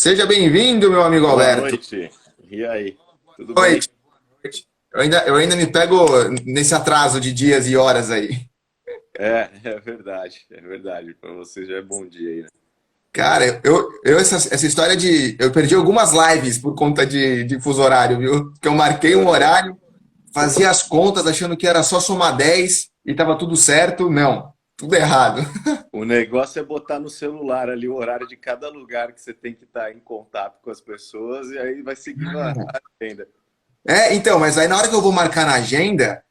Seja bem-vindo, meu amigo Boa Alberto. noite. E aí? Tudo Boa bem? noite. Eu ainda me pego nesse atraso de dias e horas aí. É verdade, é verdade. Para você já é bom dia aí, né? Cara, essa história de. Eu perdi algumas lives por conta de fuso horário, viu? Que eu marquei um Aham. horário, fazia as contas achando que era só somar 10 e tava tudo certo. Não, tudo errado. O negócio é botar no celular ali o horário de cada lugar que você tem que estar em contato com as pessoas e aí vai seguindo a agenda. Então, mas aí na hora que eu vou marcar na agenda,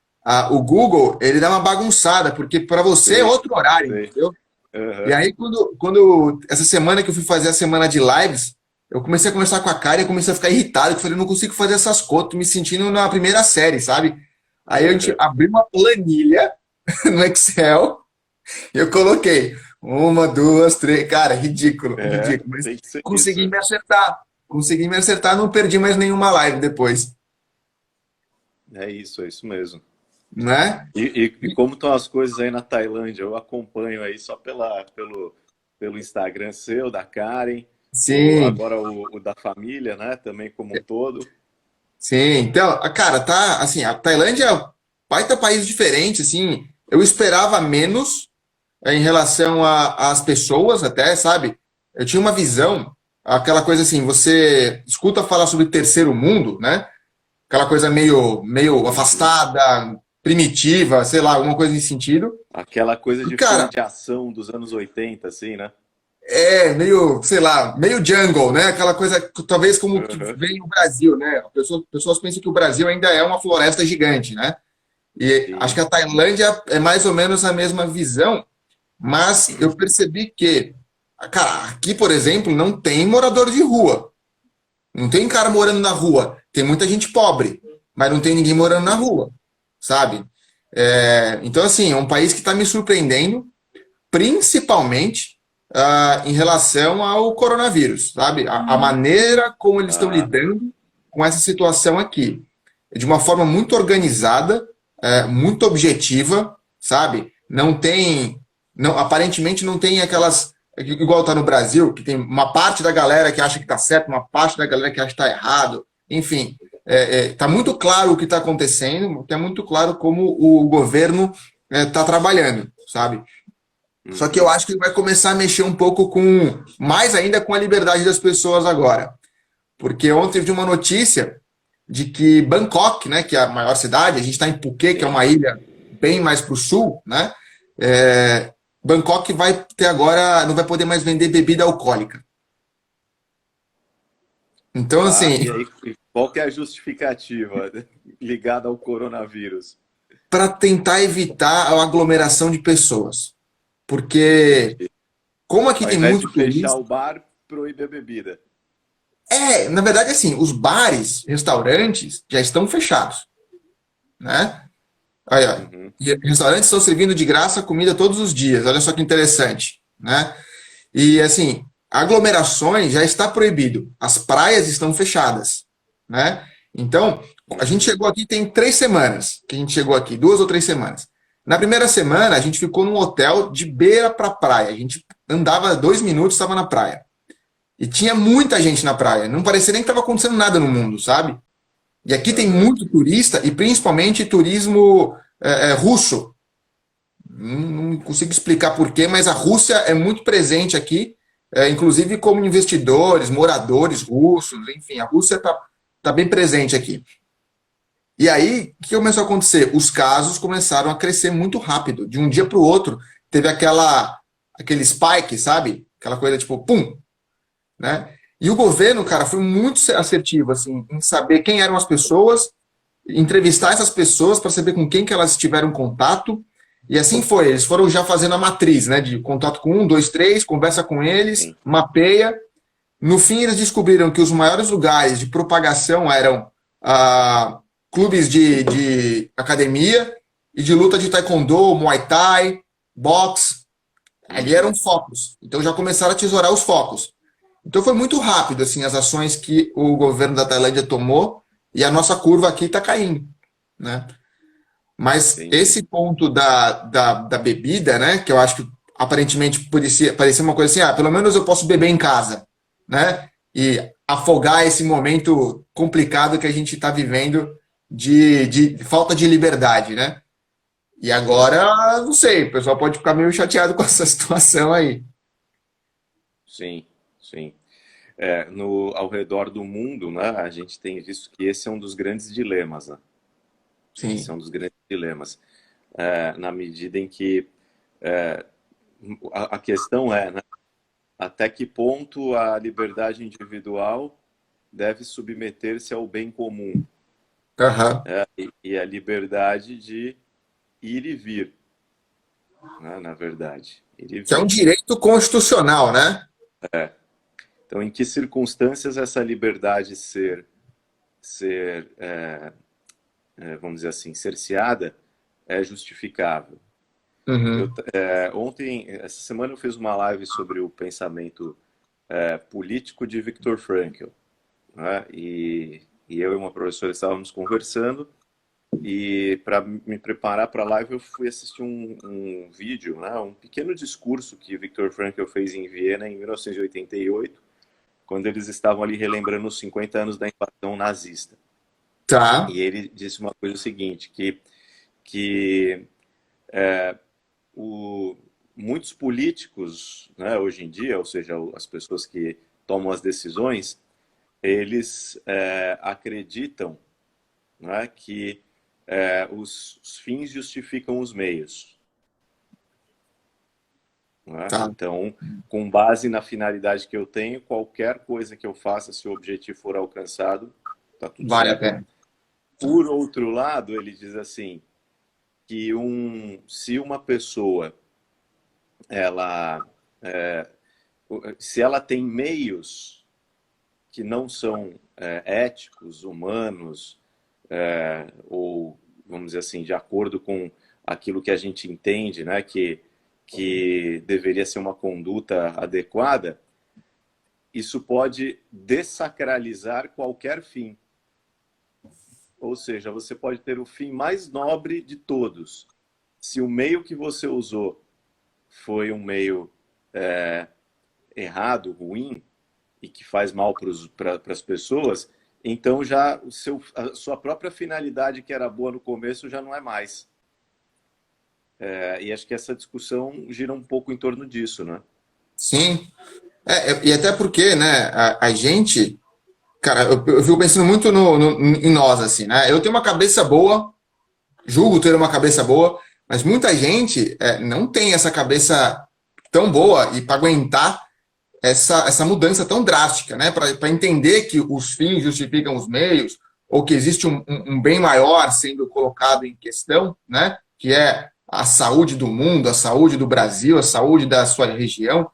o Google, ele dá uma bagunçada, porque para você é Sei, outro horário, sei. entendeu? E Aham. aí, quando essa semana que eu fui fazer a semana de lives, eu comecei a conversar com a Karen e comecei a ficar irritado, que eu falei, eu não consigo fazer essas contas, tô me sentindo na primeira série, sabe? Aí a gente Aham. abriu uma planilha no Excel e eu coloquei uma, duas, três, cara, ridículo, É, ridículo, mas tem que ser isso. consegui me acertar, não perdi mais nenhuma live depois, É isso mesmo. né? E como estão as coisas aí na Tailândia? Eu acompanho aí só pelo Instagram seu, da Karen, Sim, agora o da família, né? Também como um todo. sim, então, cara, tá, assim, a Tailândia é um baita país diferente, assim, eu esperava menos, em relação às pessoas até, sabe? Eu tinha uma visão, aquela coisa assim, você escuta falar sobre terceiro mundo, né? Aquela coisa meio Uhum. afastada, primitiva, sei lá, alguma coisa nesse sentido. Aquela coisa E, de filme cara, de ação dos anos 80, assim, né? meio, sei lá, meio jungle, né? Aquela coisa, talvez como que Uhum. vem no Brasil, né? Pessoas pensam que o Brasil ainda é uma floresta gigante, né? E acho que Sim. a Tailândia é mais ou menos a mesma visão. Mas eu percebi que, cara, aqui, por exemplo, não tem morador de rua. Não tem cara morando na rua. Tem muita gente pobre, mas não tem ninguém morando na Sim. rua, sabe? Então, assim, é um país que está me surpreendendo, principalmente em relação ao coronavírus, sabe? A maneira como eles estão Ah, lidando com essa situação aqui. De uma forma muito organizada, muito objetiva, sabe? Não tem, não, aparentemente não tem aquelas, igual tá no Brasil, que tem uma parte da galera que acha que tá certo, uma parte da galera que acha que tá errado. Enfim, tá muito claro o que está acontecendo, é muito claro como o governo está trabalhando, sabe? Só que eu uhum. acho que ele vai começar a mexer um pouco com, mais ainda com a liberdade das pessoas agora. Porque ontem eu vi uma notícia de que Bangkok, né, que é a maior cidade, a gente está em Phuket, que é Sim. uma ilha bem mais para o sul, né? Bangkok vai ter agora, não vai poder mais vender bebida alcoólica. Então, Tá. assim, E aí, qual que é a justificativa ligada ao coronavírus? para tentar evitar a aglomeração de pessoas. Porque, Entendi. como aqui Ao tem invés de muito fechar turista, o bar, proíbe a bebida. na verdade, assim, os bares, restaurantes já estão fechados, né? Aí, ó, Uhum. e restaurantes estão servindo de graça comida todos os dias. Olha só que interessante, né? E assim, aglomerações já está proibido. As praias estão fechadas, né? Então, a gente Uhum. chegou aqui tem 3 semanas que a gente chegou aqui, 2 ou 3 semanas. Na primeira semana, a gente ficou num hotel de beira para praia. A gente andava 2 minutos, estava na praia. E tinha muita gente na praia. Não parecia nem que estava acontecendo nada no mundo, sabe? E aqui tem Uhum. muito turista e principalmente turismo russo. Não consigo explicar por quê, mas a Rússia é muito presente aqui, inclusive como investidores, moradores russos, enfim, a Rússia tá bem presente aqui. E aí, o que começou a acontecer? Os casos começaram a crescer muito rápido. De um dia para o outro, teve aquele spike, sabe? Aquela coisa tipo, pum, né? E o governo, cara, foi muito assertivo assim, em saber quem eram as pessoas, entrevistar essas pessoas para saber com quem que elas tiveram contato. E assim foi, eles foram já fazendo a matriz, né? De contato com um, dois, três, conversa com eles, Sim. mapeia. No fim, eles descobriram que os maiores lugares de propagação eram ah, clubes de academia e de luta de taekwondo, muay thai, boxe. Ali eram Uhum. focos. Então já começaram a tesourar os focos. Então foi muito rápido assim as ações que o governo da Tailândia tomou e a nossa curva aqui está caindo, né? Mas Entendi. esse ponto da bebida, né? Que eu acho que aparentemente parecia uma coisa assim, pelo menos eu posso beber em casa, né? e afogar esse momento complicado que a gente está vivendo de falta de liberdade, né? E agora, não sei, o pessoal pode ficar meio chateado com essa situação aí. Sim, sim. Ao redor do mundo, né, a gente tem visto que esse é um dos grandes dilemas, né? Esse é Sim, um dos grandes dilemas. Na medida em que é, a questão é, né, até que ponto a liberdade individual deve submeter-se ao bem comum, aham. e a liberdade de ir e vir, né, na verdade, ir e Que é um vir. direito constitucional, né? Então, em que circunstâncias essa liberdade ser vamos dizer assim, cerceada é justificável? Uhum. Ontem, essa semana eu fiz uma live sobre o pensamento político de Viktor Frankl, né? E eu e uma professora estávamos conversando e para me preparar para a live eu fui assistir um vídeo, né? Um pequeno discurso que Viktor Frankl fez em Viena em 1988, quando eles estavam ali relembrando os 50 anos da invasão nazista. Tá. E ele disse uma coisa o seguinte, que o, muitos políticos, né, hoje em dia, ou seja, as pessoas que tomam as decisões, eles acreditam, né, que os fins justificam os meios. Né? Tá. Então, com base na finalidade que eu tenho, qualquer coisa que eu faça, se o objetivo for alcançado, tá tudo Vale a certo. pena. Por outro lado, ele diz assim, que se uma pessoa ela se ela tem meios que não são éticos, humanos, ou vamos dizer assim, de acordo com aquilo que a gente entende, né, que deveria ser uma conduta adequada, isso pode dessacralizar qualquer fim. Ou seja, você pode ter o fim mais nobre de todos. Se o meio que você usou foi um meio errado, ruim, e que faz mal para as pessoas, então já a sua própria finalidade, que era boa no começo, já não é mais. E acho que essa discussão gira um pouco em torno disso, né? Sim. E até porque, né, a gente, cara, eu fico pensando muito em nós, assim, né? Eu tenho uma cabeça boa, julgo ter uma cabeça boa, mas muita gente não tem essa cabeça tão boa e para aguentar essa mudança tão drástica, né? Para entender que os fins justificam os meios, ou que existe um bem maior sendo colocado em questão, né? Que é a saúde do mundo, a saúde do Brasil, a saúde da sua região,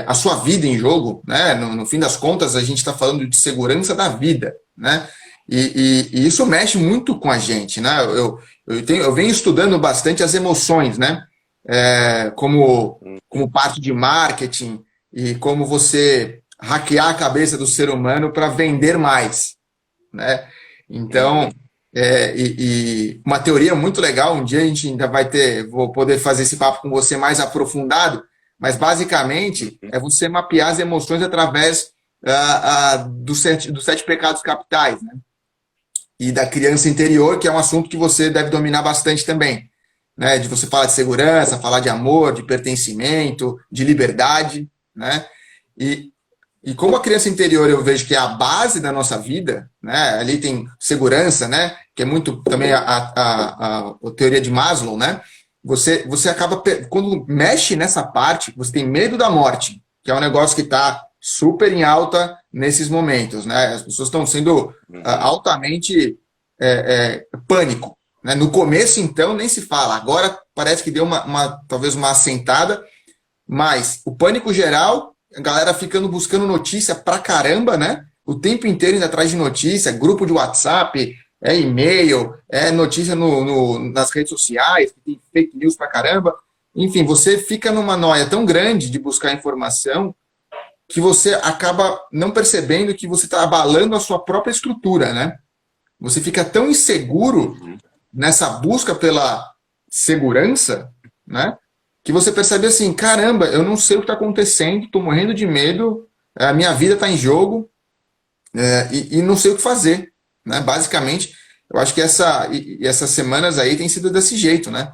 a sua vida em jogo, né? No fim das contas, a gente está falando de segurança da vida, né? E isso mexe muito com a gente, né? Eu venho estudando bastante as emoções, né? Como parte de marketing e como você hackear a cabeça do ser humano para vender mais, né? Então, Uhum. e uma teoria muito legal, um dia a gente ainda vai ter, vou poder fazer esse papo com você mais aprofundado, mas basicamente é você mapear as emoções através dos sete pecados capitais, né? E da criança interior, que é um assunto que você deve dominar bastante também, né? De você falar de segurança, falar de amor, de pertencimento, de liberdade, né? E, e como a criança interior eu vejo que é a base da nossa vida, né? Ali tem segurança, né? Que é muito também a teoria de Maslow, né? Você acaba, quando mexe nessa parte, você tem medo da morte, que é um negócio que está super em alta nesses momentos, né? As pessoas estão sendo Uhum. altamente pânico, né? No começo, então, nem se fala. Agora parece que deu talvez uma assentada, mas o pânico geral, a galera ficando buscando notícia pra caramba, né? O tempo inteiro indo atrás de notícia, grupo de WhatsApp, e-mail, notícia nas redes sociais, que tem fake news pra caramba. Enfim, você fica numa noia tão grande de buscar informação que você acaba não percebendo que você está abalando a sua própria estrutura, né? Você fica tão inseguro Uhum. nessa busca pela segurança, né? Que você percebe assim, caramba, eu não sei o que está acontecendo, estou morrendo de medo, a minha vida está em jogo, e não sei o que fazer, né? Basicamente, eu acho que essas semanas aí tem sido desse jeito, né?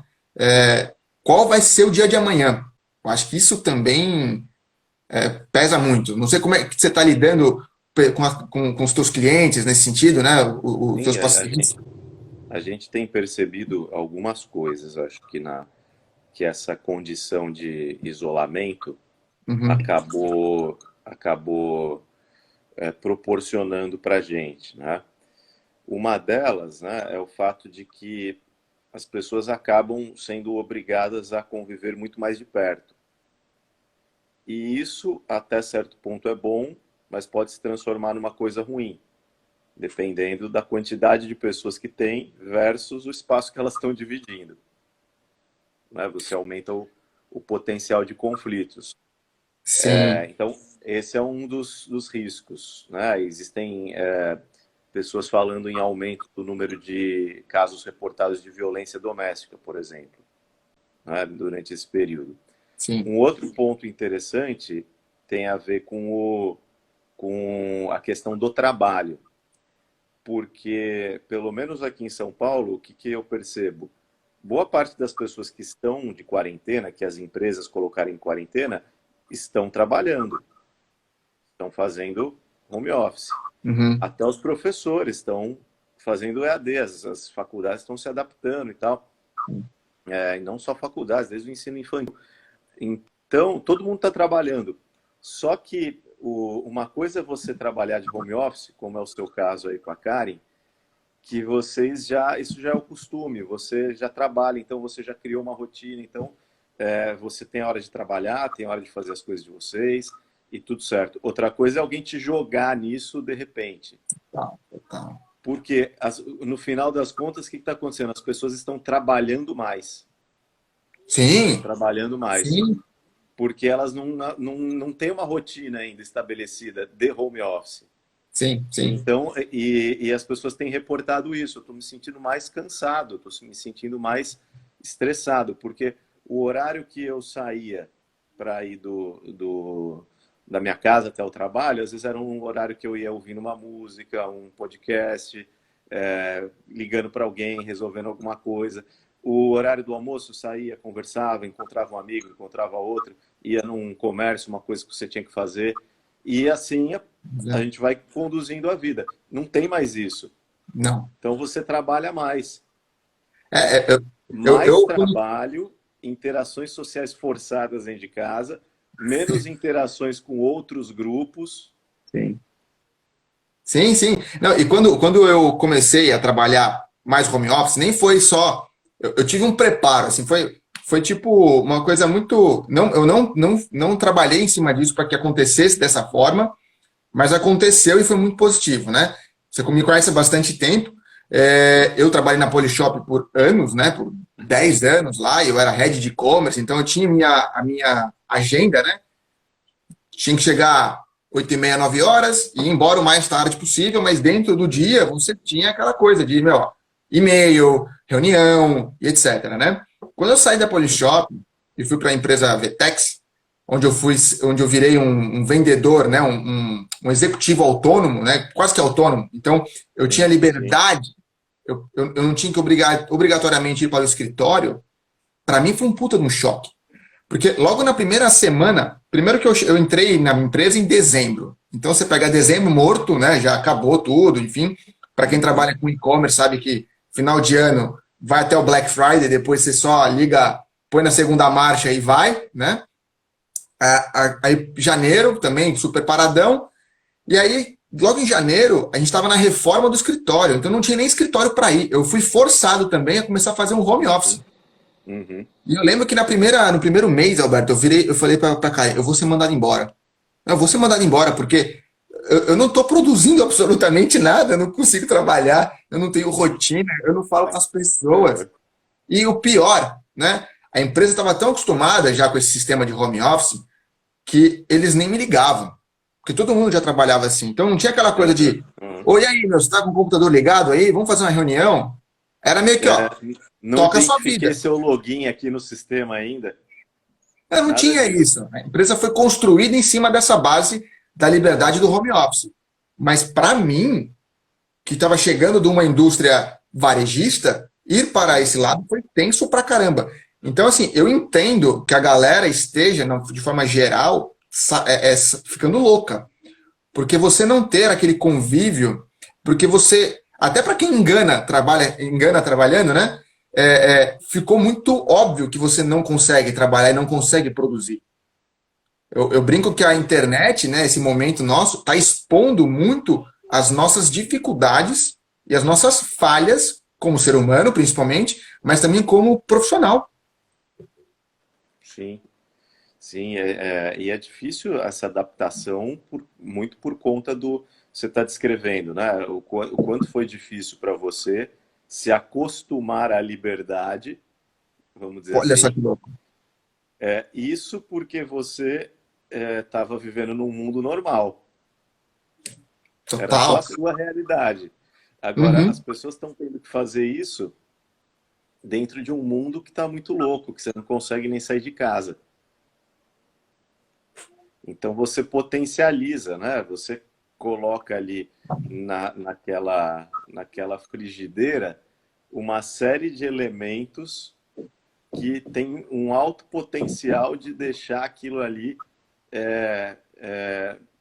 Qual vai ser o dia de amanhã? Eu acho que isso também pesa muito. Não sei como é que você está lidando com os teus clientes nesse sentido, né? Os Sim, teus pacientes. a gente tem percebido algumas coisas, acho que que essa condição de isolamento Uhum. acabou proporcionando para a gente, né? Uma delas, né, é o fato de que as pessoas acabam sendo obrigadas a conviver muito mais de perto. E isso, até certo ponto, é bom, mas pode se transformar numa coisa ruim, dependendo da quantidade de pessoas que tem versus o espaço que elas estão dividindo, né? Você aumenta o potencial de conflitos. Sim. Então, esse é um dos riscos, né? Existem pessoas falando em aumento do número de casos reportados de violência doméstica, por exemplo, né, durante esse período. Sim. Um outro ponto interessante tem a ver com a questão do trabalho, porque, pelo menos aqui em São Paulo, o que eu percebo? Boa parte das pessoas que estão de quarentena, que as empresas colocaram em quarentena, estão trabalhando, estão fazendo home office. Uhum. Até os professores estão fazendo EAD, as faculdades estão se adaptando e tal. E não só faculdades, desde o ensino infantil. Então, todo mundo está trabalhando. Só que uma coisa é você trabalhar de home office, como é o seu caso aí com a Karen, que isso já é o costume, você já trabalha, então você já criou uma rotina, então você tem a hora de trabalhar, tem a hora de fazer as coisas de vocês e tudo certo. Outra coisa é alguém te jogar nisso de repente. Tá, tá. Porque no final das contas, o que está acontecendo? As pessoas estão trabalhando mais. Estão Sim, trabalhando mais. sim, Porque elas não têm uma rotina ainda estabelecida de home office. sim, sim. Então, e as pessoas têm reportado isso. Eu estou me sentindo mais cansado, estou me sentindo mais estressado, porque o horário que eu saía para ir da minha casa até o trabalho, às vezes era um horário que eu ia ouvindo uma música, um podcast, ligando para alguém, resolvendo alguma coisa. O horário do almoço, eu saía, conversava, encontrava um amigo, encontrava outro, ia num comércio, uma coisa que você tinha que fazer. E assim a gente vai conduzindo a vida. Não tem mais isso. Não. Então você trabalha mais. É, é, Mais trabalho, interações sociais forçadas dentro de casa, menos interações com outros grupos. sim. Sim, sim. Não, e quando eu comecei a trabalhar mais home office, nem foi só. Eu tive um preparo, assim, foi tipo uma coisa muito. Não, eu não trabalhei em cima disso para que acontecesse dessa forma, mas aconteceu e foi muito positivo, né? Você me conhece há bastante tempo. Eu trabalhei na Polishop por anos, né? Por 10 anos lá, eu era head de e-commerce, então eu tinha a minha agenda, né? Tinha que chegar 8h30, 9 horas, e ir embora o mais tarde possível, mas dentro do dia você tinha aquela coisa de, meu, e-mail, reunião e etc, né? Quando eu saí da Polishop e fui para a empresa Vetex, onde eu virei um vendedor, né, um executivo autônomo, né, quase que autônomo. Então, eu tinha Sim, sim. liberdade, eu não tinha que obrigatoriamente ir para o escritório. Para mim foi um puta de um choque. Porque logo na primeira semana, primeiro que eu entrei na empresa em dezembro. Então você pega dezembro morto, né? Já acabou tudo, enfim. Para quem Uhum. trabalha com e-commerce sabe que final de ano vai até o Black Friday, depois você só liga, põe na segunda marcha e vai, né? Aí janeiro também super paradão. E aí logo em janeiro a gente estava na reforma do escritório, então não tinha nem escritório para ir. Eu fui forçado também a começar a fazer um home office. Uhum. Uhum. E eu lembro que no primeiro mês, Alberto, eu falei para Kai, eu vou ser mandado embora. Eu vou ser mandado embora porque eu não estou produzindo absolutamente nada, eu não consigo trabalhar, eu não tenho rotina, eu não falo com as pessoas. Uhum. E o pior, né? A empresa estava tão acostumada já com esse sistema de home office que eles nem me ligavam. Porque todo mundo já trabalhava assim. Então não tinha aquela coisa Uhum. de, Uhum. oi aí, meu, você está com o computador ligado aí? Vamos fazer uma reunião? Era meio que, ó, É, não toca a sua identifiquei vida. seu login aqui no sistema ainda. Eu não Nada tinha disso. isso. A empresa foi construída em cima dessa base da liberdade do home office. Mas para mim, que estava chegando de uma indústria varejista, ir para esse lado foi tenso pra caramba. Então, assim, eu entendo que a galera esteja, de forma geral, ficando louca. Porque você não ter aquele convívio, porque você, até para quem engana trabalhando, né? Ficou muito óbvio que você não consegue trabalhar e não consegue produzir. Eu brinco que a internet, né, esse momento nosso, está expondo muito as nossas dificuldades e as nossas falhas, como ser humano, principalmente, mas também como profissional. Sim, sim, e é difícil essa adaptação muito por conta do você está descrevendo, né? O quanto foi difícil para você se acostumar à liberdade, vamos dizer Olha só assim. que louco. Isso porque você estava vivendo num mundo normal, era só Total. a sua realidade. Agora, as Uhum. pessoas estão tendo que fazer isso dentro de um mundo que está muito louco, que você não consegue nem sair de casa. Então você potencializa, né? Você coloca ali naquela frigideira uma série de elementos que tem um alto potencial de deixar aquilo ali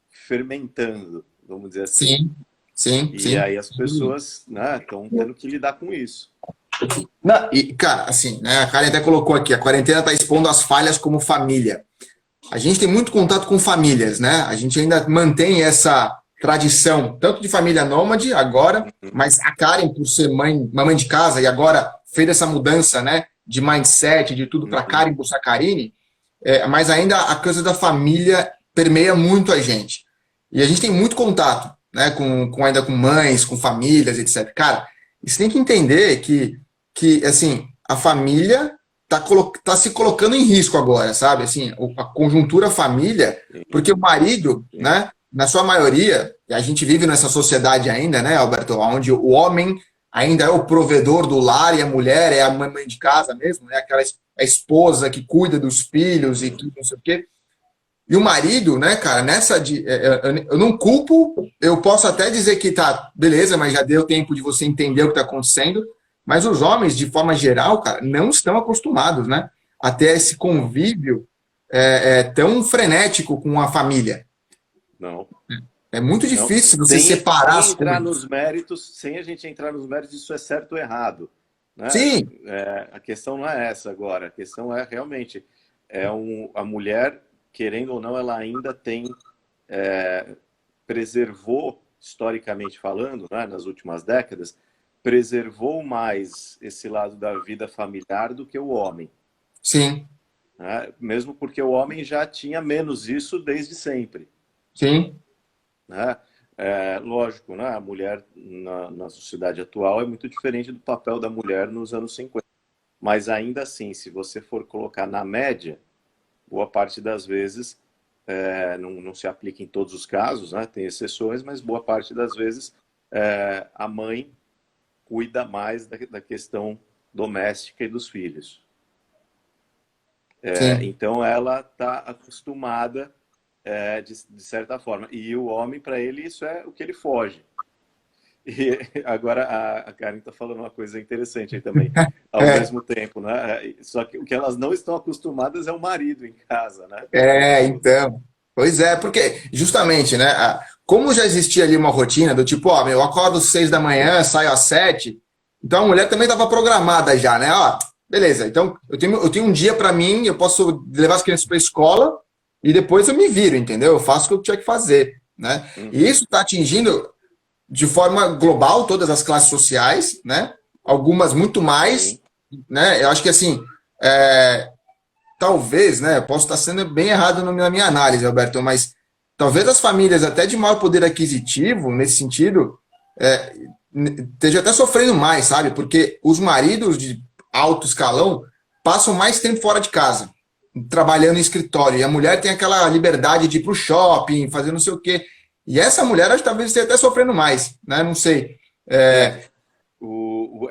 fermentando, vamos dizer assim. Sim, sim, E sim. aí as pessoas, né, estão tendo que lidar com isso. Não, e, cara, assim, né, a Karen até colocou aqui, a quarentena está expondo as falhas como família. A gente tem muito contato com famílias, né? A gente ainda mantém essa tradição, tanto de família nômade agora, mas a Karen, por ser mamãe de casa e agora fez essa mudança, né, de mindset, de tudo para Uhum, Karen, para Sacarine, mas ainda a coisa da família permeia muito a gente. E a gente tem muito contato, né, ainda com mães, com famílias, etc. Cara, você tem que entender que assim, a família tá se colocando em risco agora, sabe? Assim, a conjuntura família, sim, porque o marido, sim. né, na sua maioria, e a gente vive nessa sociedade ainda, né, Alberto, onde o homem ainda é o provedor do lar e a mulher é a mãe de casa mesmo, né, aquela a esposa que cuida dos filhos e Uhum. tudo, não sei o quê. E o marido, né, cara, nessa de. Eu não culpo, eu posso até dizer que tá, beleza, mas já deu tempo de você entender o que está acontecendo. Mas os homens, de forma geral, cara, não estão acostumados, né, a ter esse Não, convívio tão frenético com a família. não. É muito Não, difícil você separar sem as entrar coisas. nos méritos, sem a gente entrar nos méritos, isso é certo ou errado, né? Sim, A questão não é essa agora, a questão é realmente a mulher, querendo ou não, ela ainda tem preservou historicamente falando, né, nas últimas décadas, preservou mais esse lado da vida familiar do que o homem, sim, né? Mesmo porque o homem já tinha menos isso desde sempre. sim, Né? Lógico, né? A mulher na sociedade atual é muito diferente do papel da mulher nos anos 50. Mas ainda assim, se você for colocar na média, boa parte das vezes, não se aplica em todos os casos, né? Tem exceções, mas boa parte das vezes a mãe cuida mais da questão doméstica e dos filhos. sim. Então ela está acostumada de certa forma. E o homem, para ele, isso é o que ele foge. E agora a Karen está falando uma coisa interessante aí também, ao É, mesmo tempo, né? Só que o que elas não estão acostumadas é o marido em casa, né? O tempo todo. então. Pois é, porque justamente, né? Como já existia ali uma rotina do tipo, ó, eu acordo às 6 da manhã, saio às 7, então a mulher também estava programada já, né? Ó, beleza, então eu tenho um dia para mim, eu posso levar as crianças para a escola e depois eu me viro, entendeu? Eu faço o que eu tinha que fazer, né? E Uhum, isso está atingindo de forma global todas as classes sociais, né? Algumas muito mais, sim. né? Eu acho que assim, é, talvez, né? Eu posso estar sendo bem errado na minha análise, Alberto, mas talvez as famílias até de maior poder aquisitivo, nesse sentido, é, esteja até sofrendo mais, sabe? Porque os maridos de alto escalão passam mais tempo fora de casa, trabalhando em escritório, e a mulher tem aquela liberdade de ir para o shopping, fazer não sei o quê. E essa mulher, acho que talvez esteja até sofrendo mais, né? Não sei. É,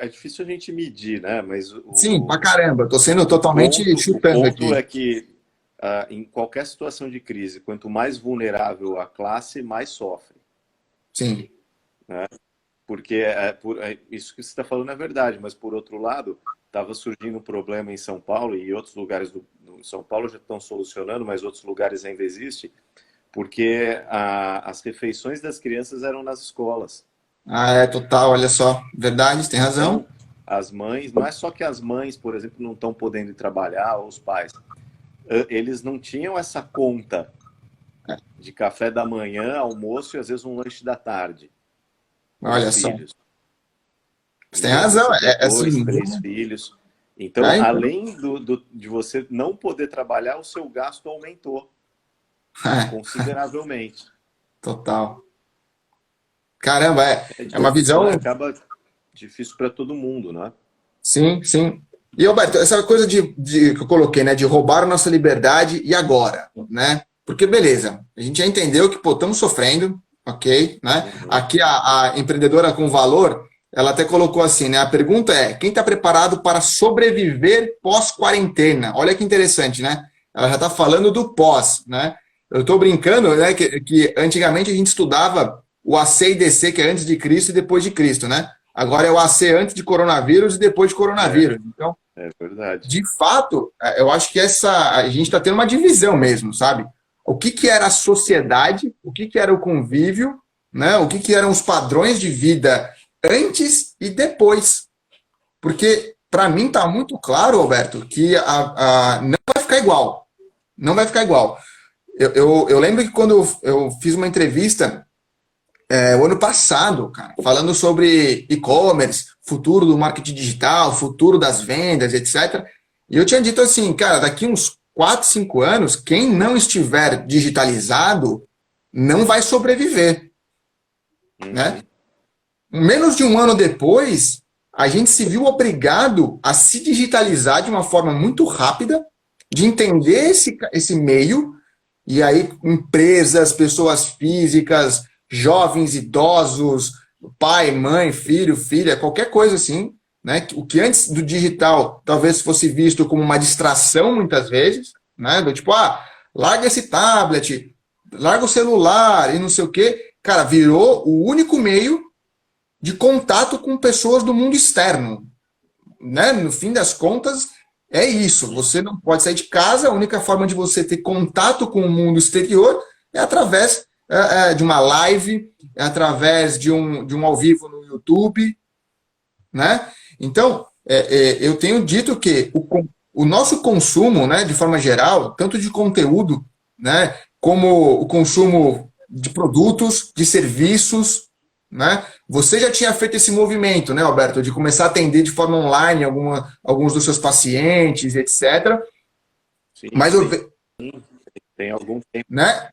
É, é difícil a gente medir, né? Mas sim, pra caramba. Tô sendo totalmente o chutando ponto aqui. é que em qualquer situação de crise, quanto mais vulnerável a classe, mais sofre. Sim. Né? Porque isso que você está falando é verdade, mas por outro lado, estava surgindo um problema em São Paulo e outros lugares do São Paulo já estão solucionando, mas outros lugares ainda existe, porque as refeições das crianças eram nas escolas. Ah, é total, olha só. Verdade, você tem razão. Então, as mães, não é só que as mães, por exemplo, não estão podendo ir trabalhar, ou os pais, eles não tinham essa conta de café da manhã, almoço e às vezes um lanche da tarde para os Olha só. filhos. Você tem Entendeu? razão. Você tem É dois, assim. três filhos. Então, É, então. além de você não poder trabalhar, o seu gasto aumentou É, consideravelmente. total. Caramba, É é uma difícil, né? visão. Acaba difícil para todo mundo, né? Sim, sim. E, Roberto, essa coisa que eu coloquei, né, de roubar a nossa liberdade e agora, né? Porque, beleza, a gente já entendeu que, pô, estamos sofrendo, ok, né? Uhum. Aqui a empreendedora com valor, ela até colocou assim, né? A pergunta é, quem está preparado para sobreviver pós-quarentena? Olha que interessante, né? Ela já está falando do pós, né? Eu estou brincando, né, que antigamente a gente estudava o AC e DC, que é antes de Cristo e depois de Cristo, né? Agora é o AC antes de coronavírus e depois de É, coronavírus. Então, é verdade. de fato, eu acho que a gente está tendo uma divisão mesmo, sabe? O que, que era a sociedade, o que, que era o convívio, né? O que, que eram os padrões de vida antes e depois. Porque, para mim, está muito claro, Roberto, que não vai ficar igual. Não vai ficar igual. Eu lembro que quando eu fiz uma entrevista o ano passado, cara, falando sobre e-commerce, futuro do marketing digital, futuro das vendas, etc. E eu tinha dito assim, cara, daqui uns 4, 5 anos, quem não estiver digitalizado não vai sobreviver, né? Uhum. Menos de um ano depois, a gente se viu obrigado a se digitalizar de uma forma muito rápida, de entender esse meio, e aí empresas, pessoas físicas, jovens, idosos, pai, mãe, filho, filha, qualquer coisa assim, né? O que antes do digital talvez fosse visto como uma distração muitas vezes, né? Do tipo, larga esse tablet, larga o celular e não sei o quê. Cara, virou o único meio de contato com pessoas do mundo externo, né? No fim das contas, é isso. Você não pode sair de casa, a única forma de você ter contato com o mundo exterior é através de uma live, é através de um ao vivo no YouTube, né? Então, eu tenho dito que o nosso consumo, né, de forma geral, tanto de conteúdo, né, como o consumo de produtos, de serviços, né? Você já tinha feito esse movimento, né, Alberto, de começar a atender de forma online alguns dos seus pacientes, etc. Sim, Mas sim. Tem algum tempo. né?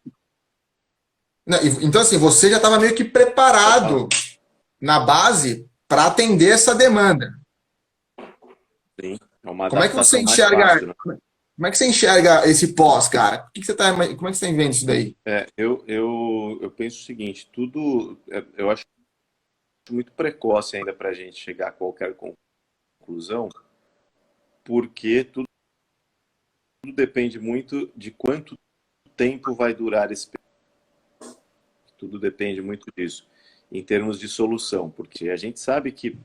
Então assim, você já estava meio que Pode falar. preparado na base para atender essa demanda. Sim. É uma Como é que você adaptação mais enxerga? fácil, né? Como é que você enxerga esse pós, cara? O que você tá, como é que você está vendo isso daí? Eu penso o seguinte, eu acho muito precoce ainda para a gente chegar a qualquer conclusão, porque tudo depende muito de quanto tempo vai durar esse período. Tudo depende muito disso, em termos de solução, porque a gente sabe que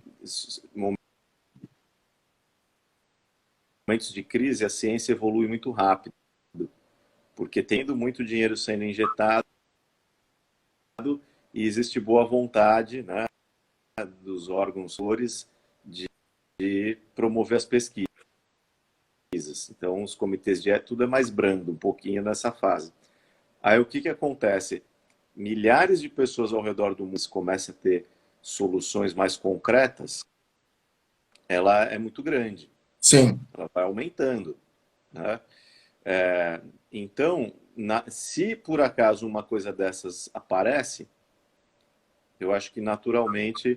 momentos de crise a ciência evolui muito rápido, porque tendo muito dinheiro sendo injetado e existe boa vontade, né, dos órgãos de promover as pesquisas. Então, os comitês de ética, tudo é mais brando, um pouquinho nessa fase. Aí, o que, que acontece? Milhares de pessoas ao redor do mundo começam a ter soluções mais concretas, ela é muito grande, Sim, ela vai aumentando. Né? Então, se por acaso uma coisa dessas aparece, eu acho que naturalmente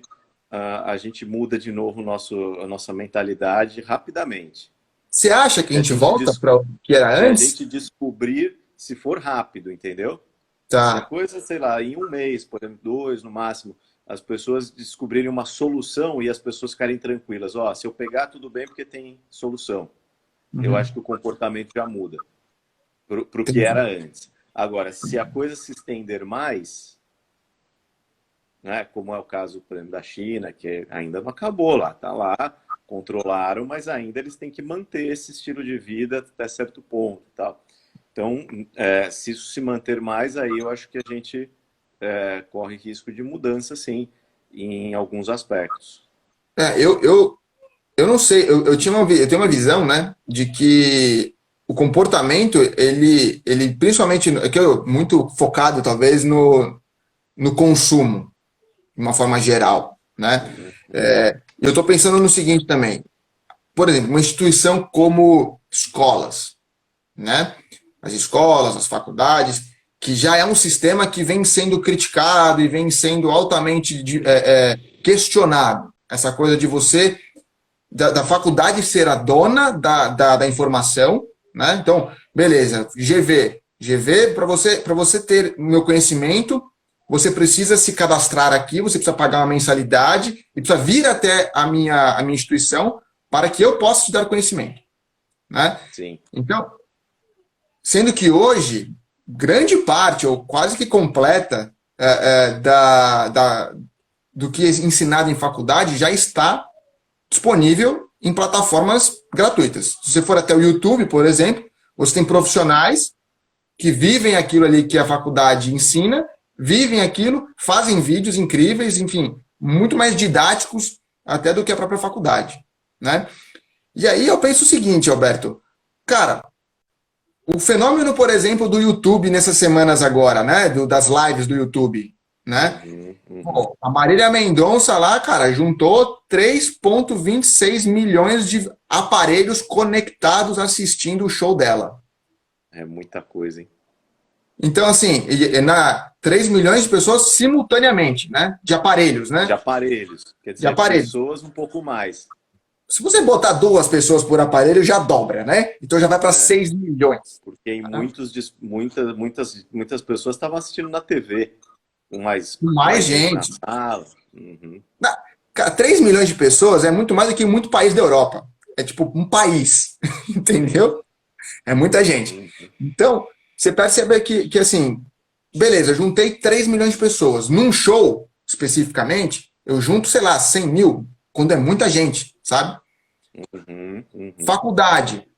a gente muda de novo a nossa mentalidade rapidamente. você acha que a Se a gente gente, volta para o que era se a antes? gente descobrir, se for rápido, entendeu? Se a Tá. coisa, sei lá, em um mês, por exemplo, 2 no máximo, as pessoas descobrirem uma solução e as pessoas ficarem tranquilas. Ó, se eu pegar, tudo bem porque tem solução. Eu Uhum. acho que o comportamento já muda. para o que era antes. Agora, se a coisa se estender mais, né, como é o caso, por exemplo, da China, que ainda não acabou lá, está lá, controlaram, mas ainda eles têm que manter esse estilo de vida até certo ponto e tal. Então, se isso se manter mais, aí eu acho que a gente corre risco de mudança, sim, em alguns aspectos. Eu não sei, eu tenho uma visão, né, de que o comportamento, ele principalmente, é que eu muito focado talvez no consumo, de uma forma geral, né? Eu estou pensando no seguinte também, por exemplo, uma instituição como escolas, né? As escolas, as faculdades, que já é um sistema que vem sendo criticado e vem sendo altamente questionado. Essa coisa de você da faculdade ser a dona da informação, né? Então, beleza, GV. GV, para você ter o meu conhecimento, você precisa se cadastrar aqui, você precisa pagar uma mensalidade e precisa vir até a minha instituição para que eu possa te dar conhecimento, né? Sim. Então, sendo que hoje, grande parte, ou quase que completa, do que é ensinado em faculdade já está disponível em plataformas gratuitas. Se você for até o YouTube, por exemplo, você tem profissionais que vivem aquilo ali que a faculdade ensina, vivem aquilo, fazem vídeos incríveis, enfim, muito mais didáticos até do que a própria faculdade, né? E aí eu penso o seguinte, Alberto, cara, o fenômeno, por exemplo, do YouTube nessas semanas agora, né, das lives do YouTube, né? Pô, a Marília Mendonça lá, cara, juntou 3,26 milhões de aparelhos conectados assistindo o show dela. É muita coisa, hein? Então, assim, 3 milhões de pessoas simultaneamente, né? De aparelhos, De né? aparelhos. Quer De dizer, aparelhos. pessoas um pouco mais. Se você botar 2 pessoas por aparelho, já dobra, né? Então já vai para 6 milhões. Porque em muitas pessoas estavam assistindo na TV. Com mais gente na Gente. sala. Uhum. Cara, 3 milhões de pessoas é muito mais do que muito país da Europa. É tipo um país, entendeu? É muita gente. Então, você percebe que assim, beleza, juntei 3 milhões de pessoas. Num show, especificamente, eu junto, sei lá, 100 mil, quando é muita gente, sabe? Faculdade.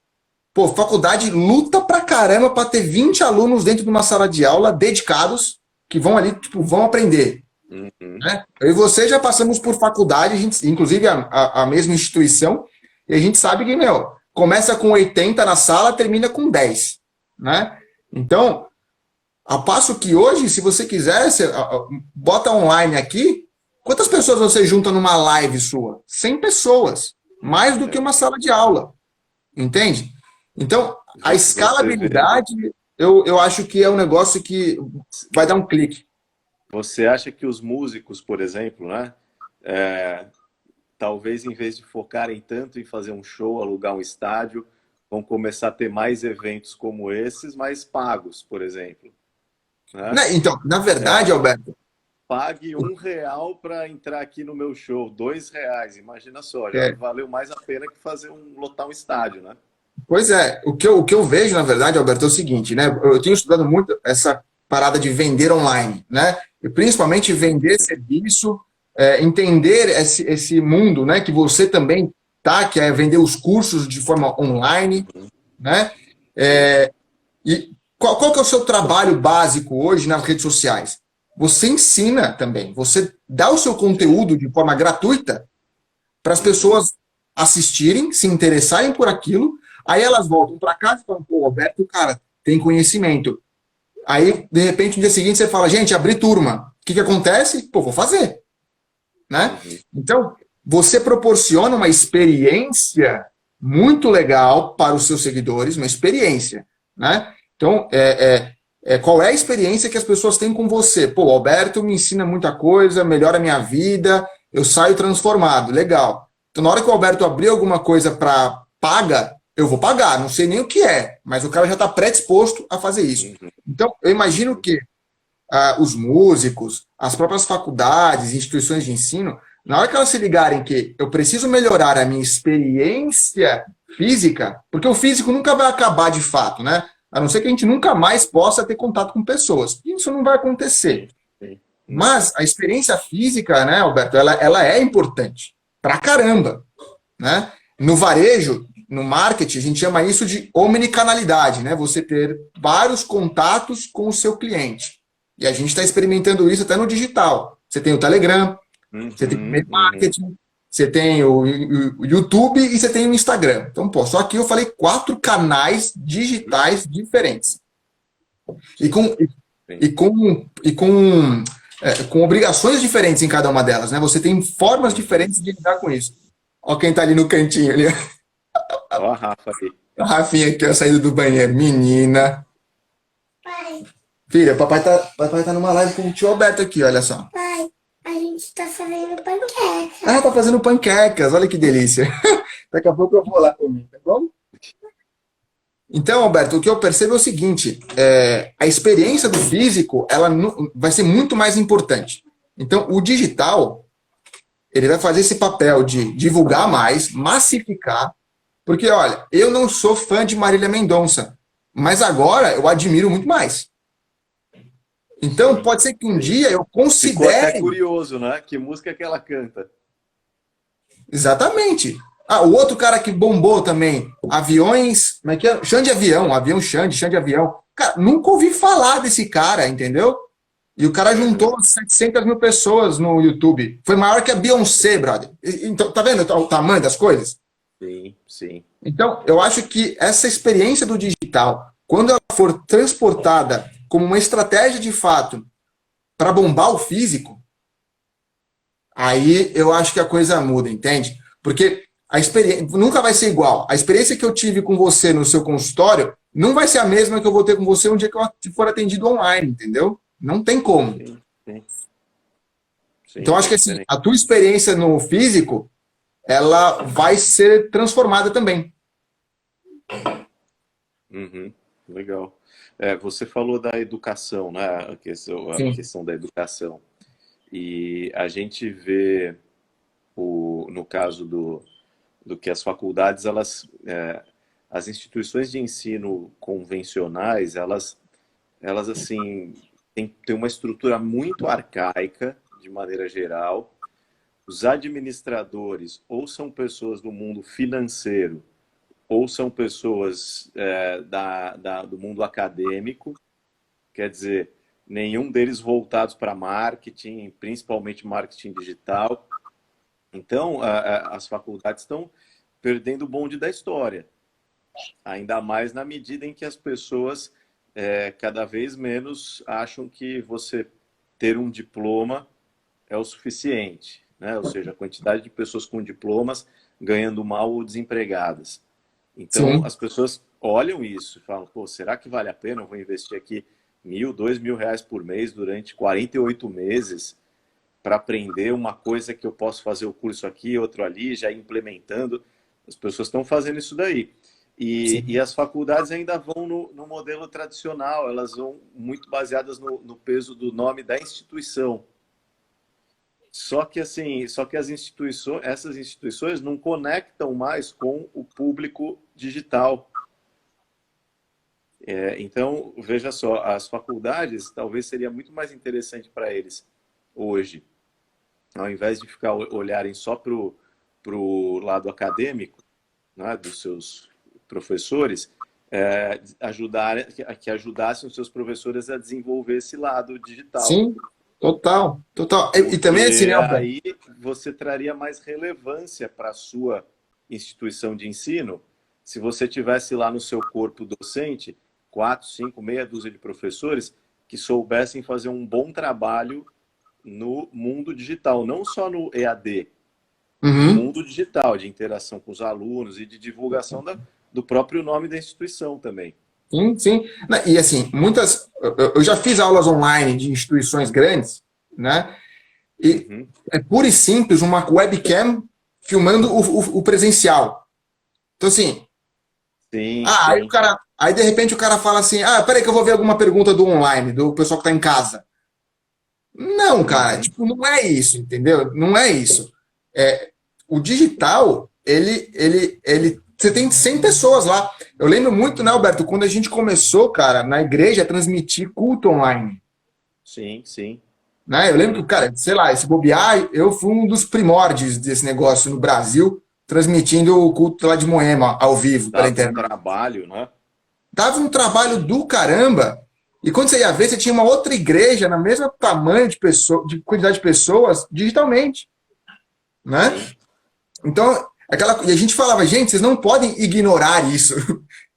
Pô, faculdade luta pra caramba pra ter 20 alunos dentro de uma sala de aula dedicados que vão ali, tipo, vão aprender. Né? Eu e você já passamos por faculdade, inclusive a mesma instituição, e a gente sabe que, meu, começa com 80 na sala, termina com 10. Né? Então, a passo que hoje, se você quiser, você bota online aqui, quantas pessoas você junta numa live sua? 100 pessoas. Mais do que uma sala de aula. Entende? Então, a escalabilidade, eu acho que é um negócio que vai dar um clique. Você acha que os músicos, por exemplo, né? Talvez em vez de focarem tanto em fazer um show, alugar um estádio, vão começar a ter mais eventos como esses, mas pagos, por exemplo. Né? Então, na verdade, Alberto... Pague R$1 para entrar aqui no meu show, R$2. Imagina só, já valeu mais a pena que lotar um estádio, né? Pois é, o que eu vejo, na verdade, Alberto, é o seguinte, né? Eu tenho estudado muito essa parada de vender online, né? E principalmente vender serviço, entender esse mundo, né? Que você também tá, que é vender os cursos de forma online, né? E qual que é o seu trabalho básico hoje nas redes sociais? Você ensina também, você dá o seu conteúdo de forma gratuita para as pessoas assistirem, se interessarem por aquilo, aí elas voltam para casa e falam, pô, Roberto, cara, tem conhecimento. Aí, de repente, no dia seguinte, você fala, gente, abri turma. O que acontece? Pô, vou fazer. Né? Então, você proporciona uma experiência muito legal para os seus seguidores, uma experiência. Né? Então, qual é a experiência que as pessoas têm com você? Pô, o Alberto me ensina muita coisa, melhora a minha vida, eu saio transformado. Legal. Então, na hora que o Alberto abrir alguma coisa para paga, eu vou pagar, não sei nem o que é, mas o cara já está predisposto a fazer isso. Então, eu imagino que os músicos, as próprias faculdades, instituições de ensino, na hora que elas se ligarem que eu preciso melhorar a minha experiência física, porque o físico nunca vai acabar de fato, né? A não ser que a gente nunca mais possa ter contato com pessoas. Isso não vai acontecer. Sim. Mas a experiência física, né, Alberto, ela é importante. Pra caramba. Né? No varejo, no marketing, a gente chama isso de omnicanalidade, né? Você ter vários contatos com o seu cliente. E a gente está experimentando isso até no digital. Você tem o Telegram, você tem o e-mail marketing, você tem o YouTube e você tem o Instagram. Então, pô, só aqui eu falei 4 canais digitais diferentes. E com obrigações diferentes em cada uma delas, né? Você tem formas diferentes de lidar com isso. Ó quem tá ali no cantinho ali. Ó a Rafa aí. A Rafinha aqui, ó, saindo do banheiro. Menina. Pai, Filha, papai tá numa live com o tio Alberto aqui, olha só. pai, a gente tá fazendo panqueca. Ah, tá fazendo panquecas, olha que delícia. Daqui a pouco eu vou lá comer, tá bom? Então, Alberto, o que eu percebo é o seguinte, a experiência do físico, ela vai ser muito mais importante. Então, o digital, ele vai fazer esse papel de divulgar mais, massificar, porque, olha, eu não sou fã de Marília Mendonça, mas agora eu admiro muito mais. Então, pode ser que um dia eu Ficou até considere... curioso, né? Que música que ela canta. Exatamente. Ah, o outro cara que bombou também, Aviões, como é que é? Xande Avião, Avião Xande Avião. Cara, nunca ouvi falar desse cara, entendeu? E o cara juntou 700 mil pessoas no YouTube. Foi maior que a Beyoncé, brother. Então, tá vendo o tamanho das coisas? Sim, sim. Então, eu acho que essa experiência do digital, quando ela for transportada como uma estratégia de fato para bombar o físico, aí eu acho que a coisa muda, entende? Porque a experiência nunca vai ser igual. A experiência que eu tive com você no seu consultório não vai ser a mesma que eu vou ter com você um dia que eu for atendido online, entendeu? Não tem como. Sim, sim. Sim, Então, acho que assim, a tua experiência no físico, ela vai ser transformada também. Uhum, legal. Você falou da educação, né? A Sim. questão da educação. E a gente vê, no caso do que as faculdades, as instituições de ensino convencionais, elas assim, têm uma estrutura muito arcaica, de maneira geral. Os administradores ou são pessoas do mundo financeiro, ou são pessoas do mundo acadêmico, quer dizer, nenhum deles voltados para marketing, principalmente marketing digital. Então, as faculdades estão perdendo o bonde da história, ainda mais na medida em que as pessoas cada vez menos acham que você ter um diploma é o suficiente, né? Ou seja, a quantidade de pessoas com diplomas ganhando mal ou desempregadas. Então, Sim. as pessoas olham isso e falam, pô, será que vale a pena? Eu vou investir aqui R$ 1.000, R$ 2.000 por mês durante 48 meses para aprender uma coisa que eu posso fazer o curso aqui, outro ali, já implementando. As pessoas estão fazendo isso daí. E as faculdades ainda vão no modelo tradicional, elas vão muito baseadas no peso do nome da instituição. Só que assim, essas instituições não conectam mais com o público digital. Então, veja só, as faculdades talvez seria muito mais interessante para eles hoje, ao invés de ficar olharem só para o lado acadêmico, né, dos seus professores, que ajudassem os seus professores a desenvolver esse lado digital. Sim, total. E também assim, né, Alberto? Aí você traria mais relevância para a sua instituição de ensino se você tivesse lá no seu corpo docente 4, 5, meia dúzia de professores que soubessem fazer um bom trabalho no mundo digital, não só no EAD, no mundo digital, de interação com os alunos e de divulgação do próprio nome da instituição também. Sim, sim. E assim, eu já fiz aulas online de instituições grandes, né? E é pura e simples uma webcam filmando o presencial. Então, assim, sim, aí aí de repente o cara fala assim, peraí que eu vou ver alguma pergunta do online, do pessoal que está em casa. Não, cara, tipo, não é isso, entendeu? Não é isso. O digital, ele você tem 100 pessoas lá. Eu lembro muito, né, Alberto, quando a gente começou, cara, na igreja, a transmitir culto online. Sim, sim, Né? Eu lembro sim. que, cara, sei lá, esse bobear, eu fui um dos primórdios desse negócio no Brasil, transmitindo o culto lá de Moema, ao vivo, pela Dava um internet. trabalho, né? Dava um trabalho do caramba. E quando você ia ver, você tinha uma outra igreja na mesma tamanho de pessoa, de quantidade de pessoas, digitalmente, né? Sim. Então, e a gente falava, gente, vocês não podem ignorar isso.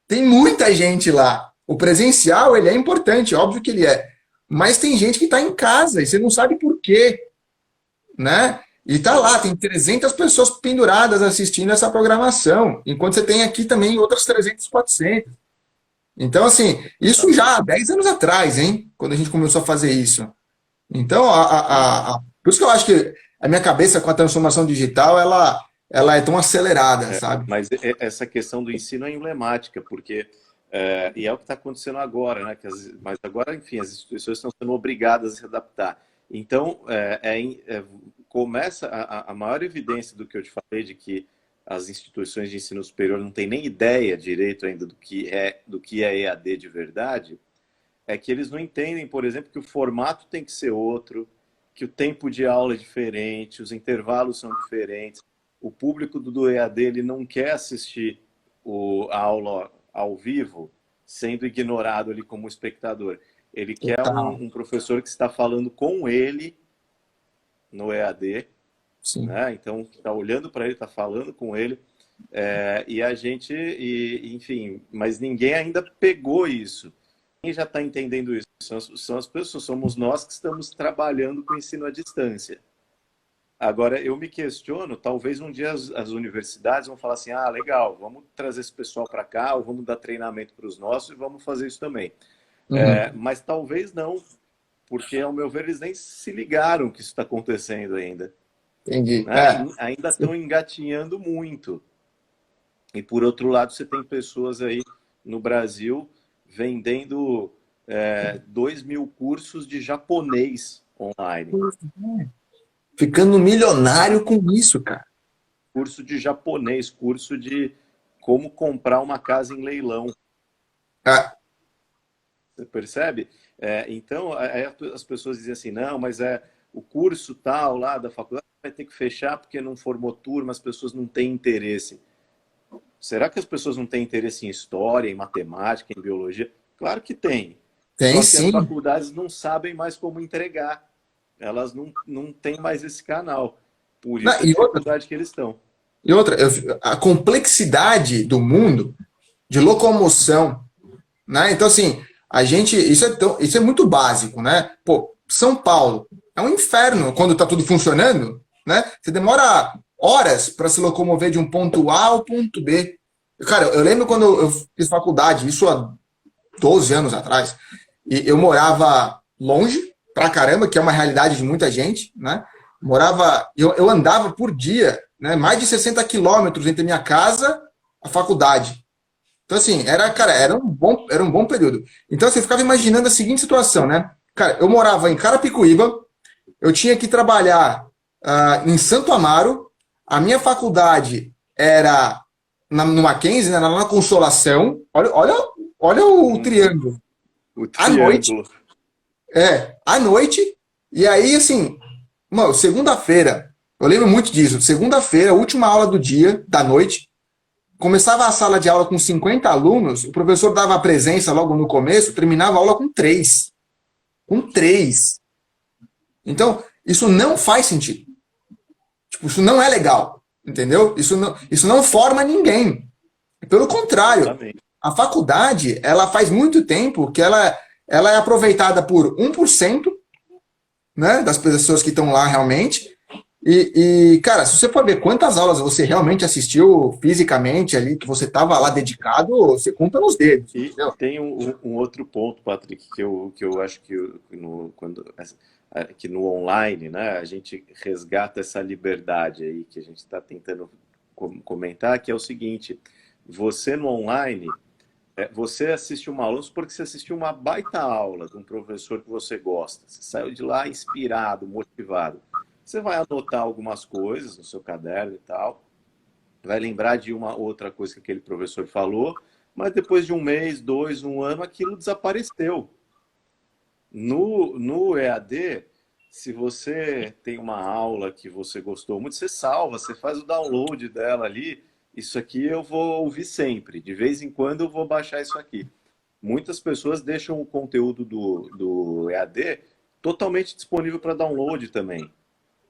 Tem muita gente lá. O presencial, ele é importante, óbvio que ele é. Mas tem gente que está em casa e você não sabe por quê, né? E tá lá, tem 300 pessoas penduradas assistindo essa programação, enquanto você tem aqui também outras 300, 400. Então, assim, isso já há 10 anos atrás, hein? Quando a gente começou a fazer isso. Então, por isso que eu acho que a minha cabeça com a transformação digital, ela é tão acelerada, sabe? Mas essa questão do ensino é emblemática, porque e é o que está acontecendo agora, né? Mas agora, enfim, as instituições estão sendo obrigadas a se adaptar. Então, começa a maior evidência do que eu te falei de que as instituições de ensino superior não têm nem ideia direito ainda do que é EAD de verdade, é que eles não entendem, por exemplo, que o formato tem que ser outro, que o tempo de aula é diferente, os intervalos são diferentes. O público do EAD ele não quer assistir a aula ao vivo sendo ignorado ali como espectador. Ele quer Total. um professor que está falando com ele no EAD, Sim. né? Então, está olhando para ele, está falando com ele, e a gente, enfim, mas ninguém ainda pegou isso. Quem já está entendendo isso? São as pessoas, somos nós que estamos trabalhando com ensino à distância. Agora, eu me questiono, talvez um dia as universidades vão falar assim, ah, legal, vamos trazer esse pessoal para cá, ou vamos dar treinamento para os nossos e vamos fazer isso também. Uhum. Mas talvez não, porque, ao meu ver, eles nem se ligaram que isso está acontecendo ainda. Entendi. Né? Ainda estão engatinhando muito. E, por outro lado, você tem pessoas aí no Brasil vendendo 2.000 cursos de japonês online. Ficando milionário com isso, cara. Curso de japonês, curso de como comprar uma casa em leilão. Ah, Você percebe? Então, aí as pessoas dizem assim, não, mas o curso tal lá da faculdade vai ter que fechar porque não formou turma, as pessoas não têm interesse. Será que as pessoas não têm interesse em história, em matemática, em biologia? Claro que tem. tem Só que as sim. faculdades não sabem mais como entregar. Elas não têm mais esse canal. Por Não, isso a dificuldade que eles estão. a complexidade do mundo de locomoção, né? Então, assim, isso é muito básico, né? Pô, São Paulo é um inferno quando está tudo funcionando, né? Você demora horas para se locomover de um ponto A ao ponto B. Cara, eu lembro quando eu fiz faculdade, isso há 12 anos atrás, e eu morava longe pra caramba, que é uma realidade de muita gente, né? Eu andava por dia, né? Mais de 60 quilômetros entre minha casa e a faculdade. Então, assim, cara, era um bom período. Então, assim, eu ficava imaginando a seguinte situação, né? Cara, eu morava em Carapicuíba, eu tinha que trabalhar em Santo Amaro, a minha faculdade era no Mackenzie, né, na Consolação. Olha o triângulo. O À noite, triângulo. à noite, e aí, assim, mano, segunda-feira, eu lembro muito disso, segunda-feira, última aula do dia, da noite, começava a sala de aula com 50 alunos, o professor dava a presença logo no começo, terminava a aula com 3. Com 3. Então, isso não faz sentido. Tipo, isso não é legal, entendeu? Isso não forma ninguém. Pelo contrário, Exatamente. a faculdade, ela faz muito tempo que ela é aproveitada por 1%, né, das pessoas que estão lá realmente. Cara, se você for ver quantas aulas você realmente assistiu fisicamente ali, que você estava lá dedicado, você conta nos dedos, E entendeu? tem um outro ponto, Patrick, que eu acho que que no online, né, a gente resgata essa liberdade aí que a gente está tentando comentar, que é o seguinte: você no online, você assiste uma aula, porque você assistiu uma baita aula de um professor que você gosta, você saiu de lá inspirado, motivado. Você vai anotar algumas coisas no seu caderno e tal, vai lembrar de uma outra coisa que aquele professor falou, mas depois de um mês, 2, 1 ano, aquilo desapareceu. No EAD, se você tem uma aula que você gostou muito, você salva, você faz o download dela ali. Isso aqui eu vou ouvir sempre. De vez em quando eu vou baixar isso aqui. Muitas pessoas deixam o conteúdo do EAD totalmente disponível para download também.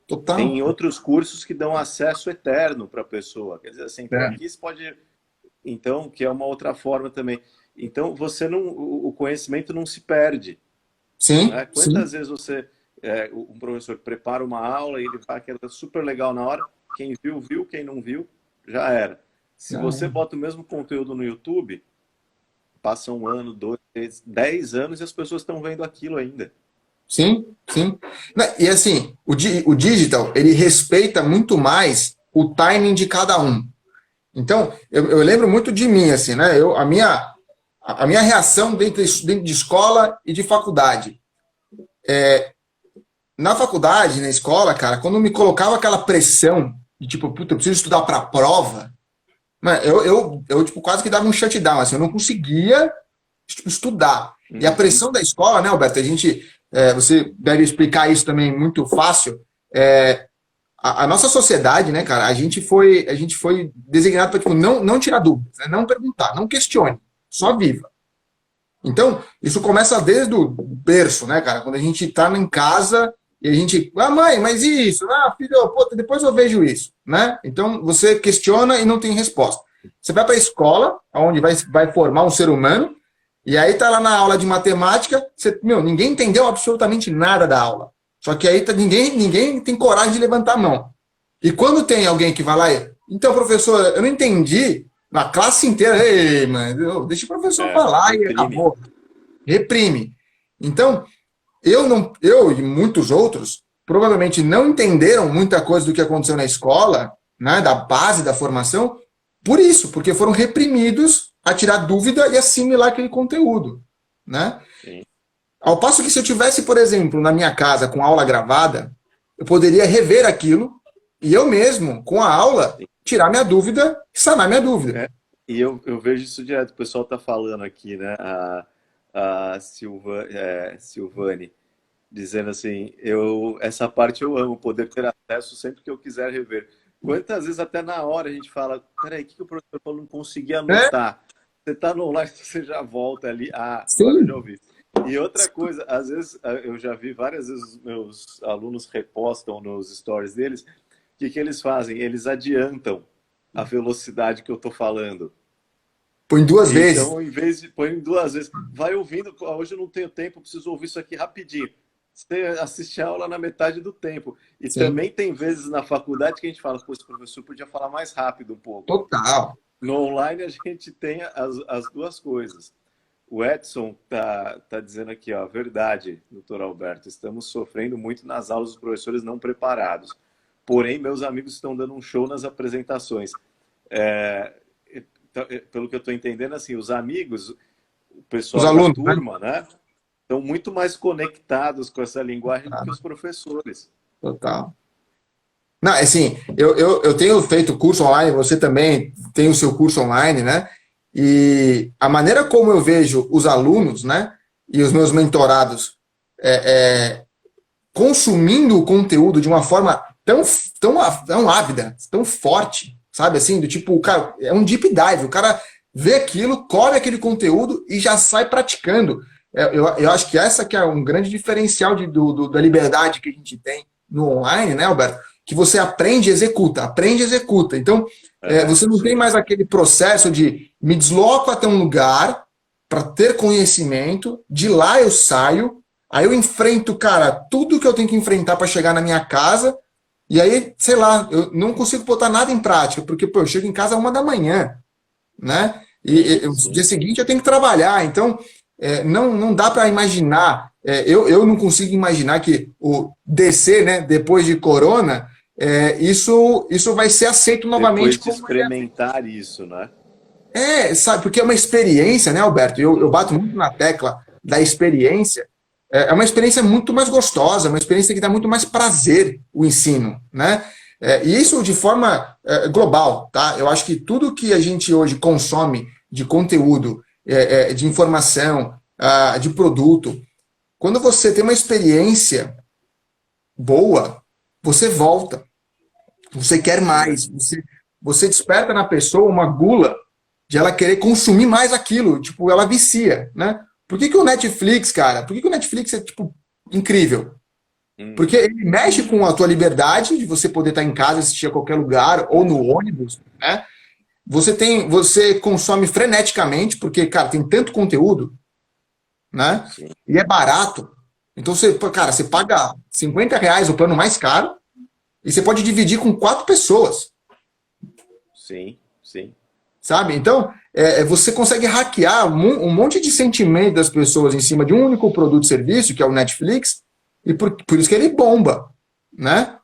Total. Tem outros cursos que dão acesso eterno para a pessoa. Quer dizer, assim, aqui você pode... Então, que é uma outra forma também. Então, você não, o conhecimento não se perde. Sim, Né? Quantas vezes você, um professor prepara uma aula e ele fala que é super legal na hora, quem viu, viu, quem não viu, já era. Se você bota o mesmo conteúdo no YouTube, passa 1 ano, 2, 3, 10 anos e as pessoas estão vendo aquilo ainda. Sim, sim. E assim, o digital, ele respeita muito mais o timing de cada um. Então, eu lembro muito de mim, assim, né? A minha reação dentro de escola e de faculdade. Na faculdade, na escola, cara, quando me colocava aquela pressão de tipo, puta, eu preciso estudar para a prova, eu tipo, quase que dava um shutdown, assim, eu não conseguia tipo, estudar. E a pressão da escola, né, Alberto? Você deve explicar isso também muito fácil. A nossa sociedade, né, cara, a gente foi designado para tipo, não tirar dúvidas, né, não perguntar, não questione, só viva. Então, isso começa desde o berço, né, cara? Quando a gente tá em casa e a gente, mãe, mas isso? Filho, pô, depois eu vejo isso, né? Então, você questiona e não tem resposta. Você vai para a escola, onde vai formar um ser humano, e aí tá lá na aula de matemática, ninguém entendeu absolutamente nada da aula. Só que aí ninguém tem coragem de levantar a mão. E quando tem alguém que vai lá então, professor, eu não entendi, na classe inteira, ei, mano, deixa o professor falar reprime. E acabou. Reprime. Então, eu e muitos outros provavelmente não entenderam muita coisa do que aconteceu na escola, né, da base da formação, por isso, porque foram reprimidos a tirar dúvida e assimilar aquele conteúdo, né? Sim. Ao passo que se eu tivesse, por exemplo, na minha casa com aula gravada, eu poderia rever aquilo e eu mesmo, com a aula, tirar minha dúvida e sanar minha dúvida. E eu vejo isso direto, o pessoal está falando aqui, né? A Silvane, dizendo assim, essa parte eu amo, poder ter acesso sempre que eu quiser rever. Quantas vezes até na hora a gente fala, peraí, o que o professor falou? Não consegui anotar. Você está no online, você já volta ali. Agora eu já ouvi. E outra coisa, às vezes, eu já vi várias vezes os meus alunos repostam nos stories deles, o que eles fazem? Eles adiantam a velocidade que eu estou falando. Põe 2 vezes. Então, em vez de põe 2 vezes, vai ouvindo, hoje eu não tenho tempo, preciso ouvir isso aqui rapidinho. Você assiste a aula na metade do tempo. E também tem vezes na faculdade que a gente fala, pô, esse professor podia falar mais rápido um pouco. Total. No online a gente tem as duas coisas. O Edson tá dizendo aqui, ó, verdade, doutor Alberto, estamos sofrendo muito nas aulas dos professores não preparados. Porém, meus amigos estão dando um show nas apresentações. Pelo que eu estou entendendo, assim, os amigos, o pessoal da turma, né? Estão muito mais conectados com essa linguagem do que os professores. Total. Não, assim, eu tenho feito curso online, você também tem o seu curso online, né? E a maneira como eu vejo os alunos, né? E os meus mentorados consumindo o conteúdo de uma forma tão ávida, tão forte, sabe? Assim, do tipo, o cara, é um deep dive, o cara vê aquilo, colhe aquele conteúdo e já sai praticando. Eu acho que essa que é um grande diferencial da liberdade que a gente tem no online, né, Alberto? Que você aprende e executa. Então, você não tem mais aquele processo de me desloco até um lugar para ter conhecimento, de lá eu saio, aí eu enfrento, cara, tudo que eu tenho que enfrentar para chegar na minha casa, e aí, sei lá, eu não consigo botar nada em prática, porque eu chego em casa às 1h, né? E no dia seguinte eu tenho que trabalhar, então não dá para imaginar, eu não consigo imaginar que o DC, né, depois de corona, isso vai ser aceito novamente. Depois de experimentar isso, né? Sabe, porque é uma experiência, né, Alberto? Eu bato muito na tecla da experiência. É uma experiência muito mais gostosa, uma experiência que dá muito mais prazer o ensino, né? E isso de forma global, tá? Eu acho que tudo que a gente hoje consome de conteúdo, de informação, de produto, quando você tem uma experiência boa, você volta, você quer mais, você desperta na pessoa uma gula de ela querer consumir mais aquilo, tipo, ela vicia, né? Por que que o Netflix, cara, por que que o Netflix é, tipo, incrível? Porque Uhum. ele mexe com a tua liberdade de você poder estar em casa, assistir a qualquer lugar, ou no ônibus, né? Você consome freneticamente, porque, cara, tem tanto conteúdo, né? Sim, E é barato. Então, cara, você paga R$ 50 o plano mais caro e você pode dividir com 4 pessoas, sim, sim. sabe? Então, você consegue hackear um monte de sentimento das pessoas em cima de um único produto e serviço, que é o Netflix, e por isso que ele bomba, né?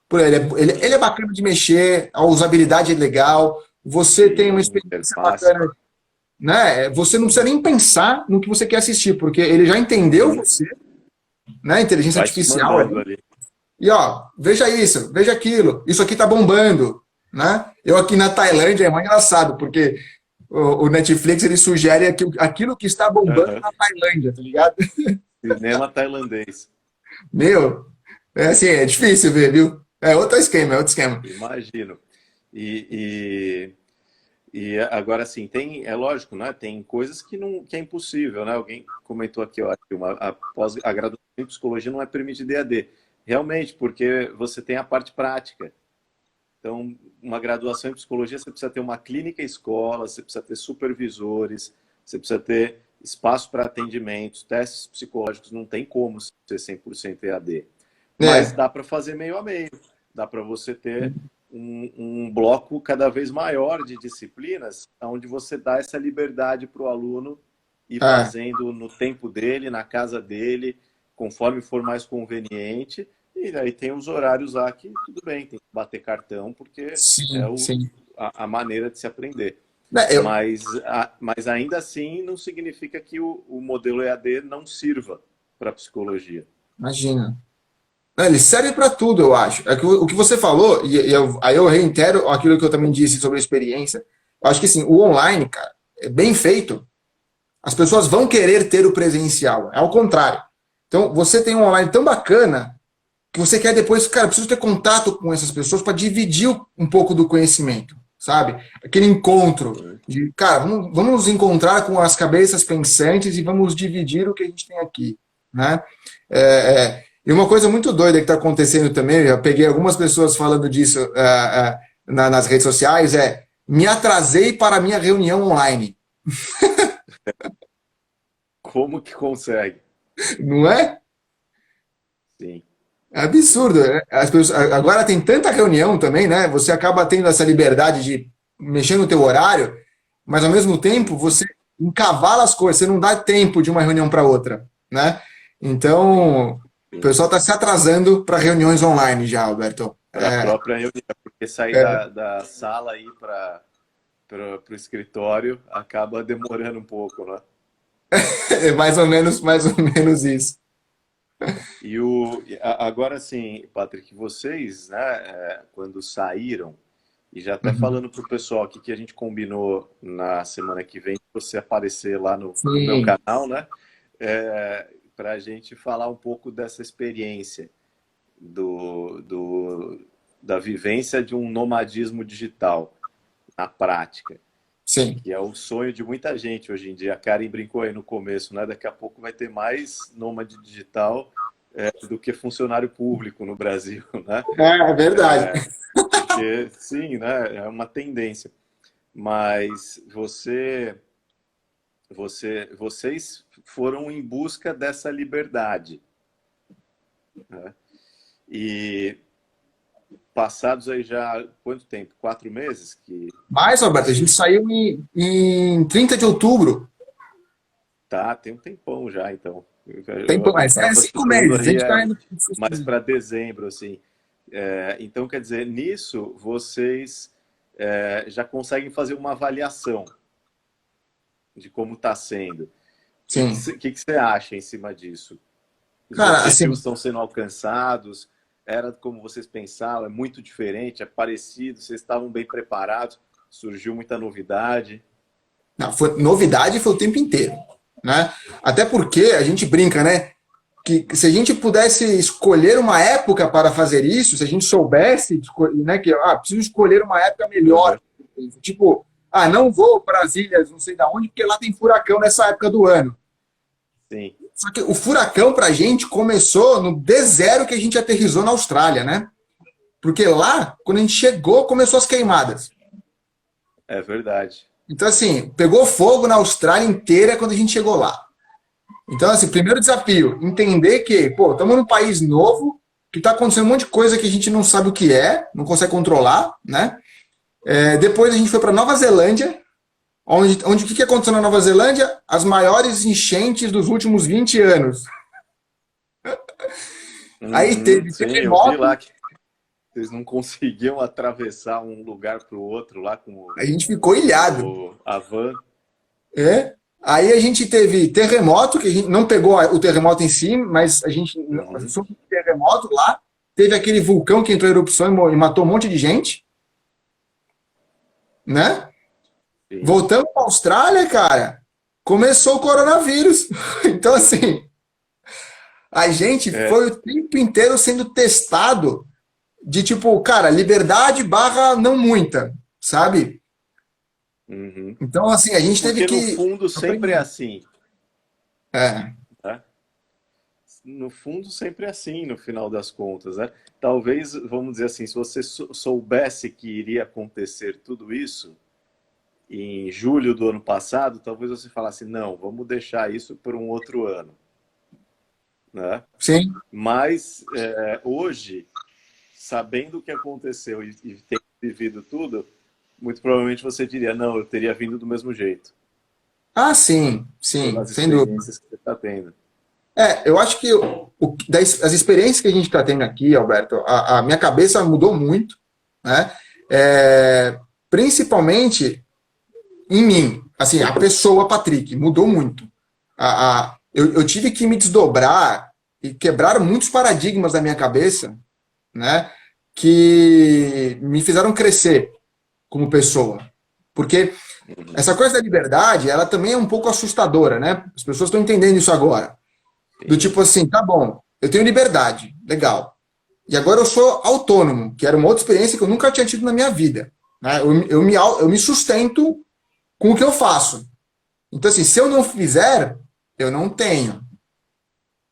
Ele é bacana de mexer, a usabilidade é legal, você tem uma Sim, experiência interface. bacana, né? Você não precisa nem pensar no que você quer assistir, porque ele já entendeu Uhum. você, né? Inteligência Vai te artificial mandando ali. ali. E ó, veja isso, veja aquilo, isso aqui tá bombando, né? Eu aqui na Tailândia é muito engraçado, porque o Netflix ele sugere aquilo que está bombando Aham. na Tailândia, tá ligado? Cinema tailandês. Meu, é assim, é difícil ver, viu? É outro esquema, é outro esquema. Imagino. E, agora sim, é lógico, né? Tem coisas que é impossível, né? Alguém comentou aqui, ó, que a graduação em psicologia não é permitida EAD. Realmente, porque você tem a parte prática. Então, uma graduação em psicologia, você precisa ter uma clínica escola, você precisa ter supervisores, você precisa ter espaço para atendimentos, testes psicológicos, não tem como ser 100% EAD. Mas É, dá para fazer meio a meio. Dá para você ter um bloco cada vez maior de disciplinas, onde você dá essa liberdade para o aluno ir é, fazendo no tempo dele, na casa dele, conforme for mais conveniente. E aí tem os horários lá que tudo bem, tem que bater cartão, porque é sim, sim. a maneira de se aprender. É, Mas ainda assim não significa que o modelo EAD não sirva para psicologia. imagina. Não, ele serve para tudo, eu acho. É que o que você falou, aí eu reitero aquilo que eu também disse sobre a experiência. Eu acho que assim, o online, cara, é bem feito. As pessoas vão querer ter o presencial. É ao contrário. Então, você tem um online tão bacana que você quer depois, cara, preciso ter contato com essas pessoas para dividir um pouco do conhecimento, sabe? Aquele encontro Sim. de, cara, vamos nos encontrar com as cabeças pensantes e vamos dividir o que a gente tem aqui, né? E uma coisa muito doida que está acontecendo também, eu peguei algumas pessoas falando disso nas redes sociais, me atrasei para a minha reunião online, Como que consegue? não é? Sim. É absurdo. Né? Agora tem tanta reunião também, né? Você acaba tendo essa liberdade de mexer no teu horário, mas ao mesmo tempo Uhum. você encavala as coisas, você não dá tempo de uma reunião para outra, né? Sim, Então, o sim. pessoal está se atrasando para reuniões online já, Alberto. Para a própria reunião, porque sair É, da sala e ir para o escritório acaba demorando um pouco, né? é mais ou menos isso. Agora sim, Patrick, vocês, né, quando saíram, e já até Uhum. falando para o pessoal aqui que a gente combinou na semana que vem, você aparecer lá no meu Sim, canal, né, para a gente falar um pouco dessa experiência do, do, da vivência de um nomadismo digital na prática, sim. que é o sonho de muita gente hoje em dia. A Karen brincou aí no começo, né? Daqui a pouco vai ter mais nômade digital do que funcionário público no Brasil, né? É verdade. Porque, sim, né? É uma tendência. Mas vocês foram em busca dessa liberdade, né? E passados aí já quanto tempo? 4 meses que Mas, Alberto, a gente vocês saiu em 30 de outubro. tá, tem um tempão já, então. Tempo Eu mais. É estava 5 meses. chutando A gente aí está indo. mais para dezembro, assim. Então, quer dizer, nisso vocês já conseguem fazer uma avaliação de como está sendo. O que Sim. que você acha em cima disso? Os Cara, objetivos assim, estão sendo alcançados? era como vocês pensavam, é muito diferente, é parecido, vocês estavam bem preparados, surgiu muita novidade. Não, novidade foi o tempo inteiro, né? Até porque a gente brinca, né? Que se a gente pudesse escolher uma época para fazer isso, se a gente soubesse, né, que preciso escolher uma época melhor, tipo, não vou para as ilhas, não sei da onde, porque lá tem furacão nessa época do ano. Sim. Só que o furacão para a gente começou no D0 que a gente aterrissou na Austrália, né? Porque lá, quando a gente chegou, começou as queimadas. É verdade. Então, assim, pegou fogo na Austrália inteira quando a gente chegou lá. Então, assim, primeiro desafio, entender que, estamos num país novo, que está acontecendo um monte de coisa que a gente não sabe o que é, não consegue controlar, né? Depois a gente foi para Nova Zelândia, onde o que aconteceu na Nova Zelândia? As maiores enchentes dos últimos 20 anos. Aí teve terremoto. Eu vi lá que vocês não conseguiam atravessar um lugar para o outro lá com a gente ficou ilhado. a van. Aí a gente teve terremoto, que a gente não pegou o terremoto em si, mas a gente sofreu um terremoto lá. Teve aquele vulcão que entrou em erupção e matou um monte de gente. Né? Sim. Voltamos para a Austrália, cara, começou o coronavírus. Então, assim, a gente foi o tempo inteiro sendo testado de tipo, cara, liberdade barra não muita, sabe? Uhum. Então, assim, a gente teve que... no fundo sempre é assim. Né? No fundo sempre é assim, no final das contas, né? Talvez, vamos dizer assim, se você soubesse que iria acontecer tudo isso em julho do ano passado, talvez você falasse, não, vamos deixar isso por um outro ano. Né? Sim. Mas hoje, sabendo o que aconteceu e tendo vivido tudo, muito provavelmente você diria, não, eu teria vindo do mesmo jeito. Sim, sem dúvida. Que você está tendo. Eu acho que as experiências que a gente está tendo aqui, Alberto, a minha cabeça mudou muito, né? Principalmente em mim, assim, a pessoa Patrick mudou muito. Eu tive que me desdobrar e quebrar muitos paradigmas da minha cabeça, né? Que me fizeram crescer como pessoa, porque essa coisa da liberdade, ela também é um pouco assustadora, né? As pessoas estão entendendo isso agora. Do tipo assim, tá bom, eu tenho liberdade, legal. E agora eu sou autônomo, que era uma outra experiência que eu nunca tinha tido na minha vida. Né? Eu me sustento com o que eu faço. Então, assim, se eu não fizer, eu não tenho.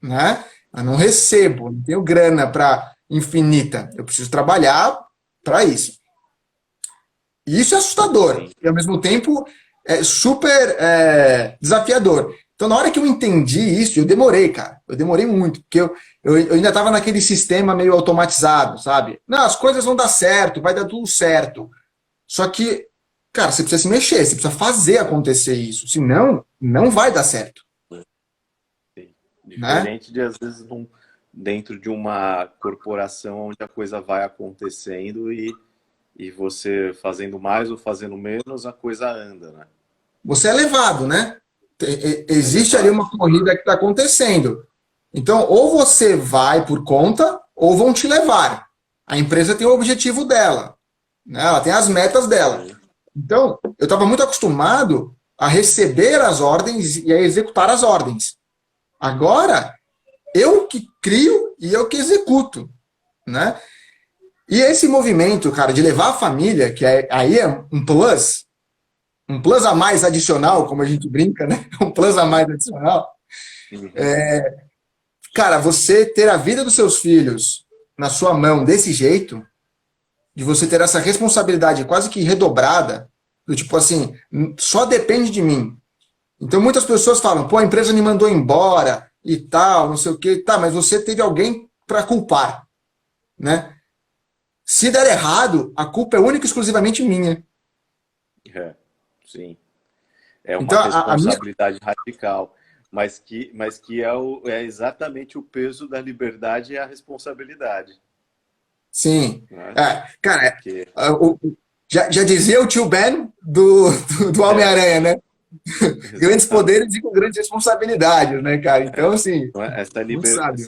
Né? Eu não recebo, não tenho grana para infinita. Eu preciso trabalhar para isso. E isso é assustador. E, ao mesmo tempo, é super desafiador. Então, na hora que eu entendi isso, eu demorei, cara. Eu demorei muito, porque eu ainda estava naquele sistema meio automatizado, sabe? Não, as coisas vão dar certo, vai dar tudo certo. Só que, cara, você precisa se mexer, você precisa fazer acontecer isso. Senão, não vai dar certo. Sim. Diferente, né? De, às vezes, dentro de uma corporação onde a coisa vai acontecendo e você fazendo mais ou fazendo menos, a coisa anda, né? Você é levado, né? Existe ali uma corrida que está acontecendo. Então, ou você vai por conta, ou vão te levar. A empresa tem o objetivo dela. Né? Ela tem as metas dela. Então, eu estava muito acostumado a receber as ordens e a executar as ordens. Agora, eu que crio e eu que executo. Né? E esse movimento, cara, de levar a família, que aí é um plus a mais adicional, como a gente brinca, né? Um plus a mais adicional. Cara, você ter a vida dos seus filhos na sua mão desse jeito, de você ter essa responsabilidade quase que redobrada, do tipo assim, só depende de mim. Então muitas pessoas falam, pô, a empresa me mandou embora e tal, não sei o quê. Tá, mas você teve alguém para culpar, né? Se der errado, a culpa é única e exclusivamente minha. Sim. É uma então, responsabilidade radical, mas que é exatamente o peso da liberdade e a responsabilidade. Sim. Cara, já dizia o tio Ben do Homem-Aranha, né? Grandes poderes e com grandes responsabilidades, né, cara? Então, assim, essa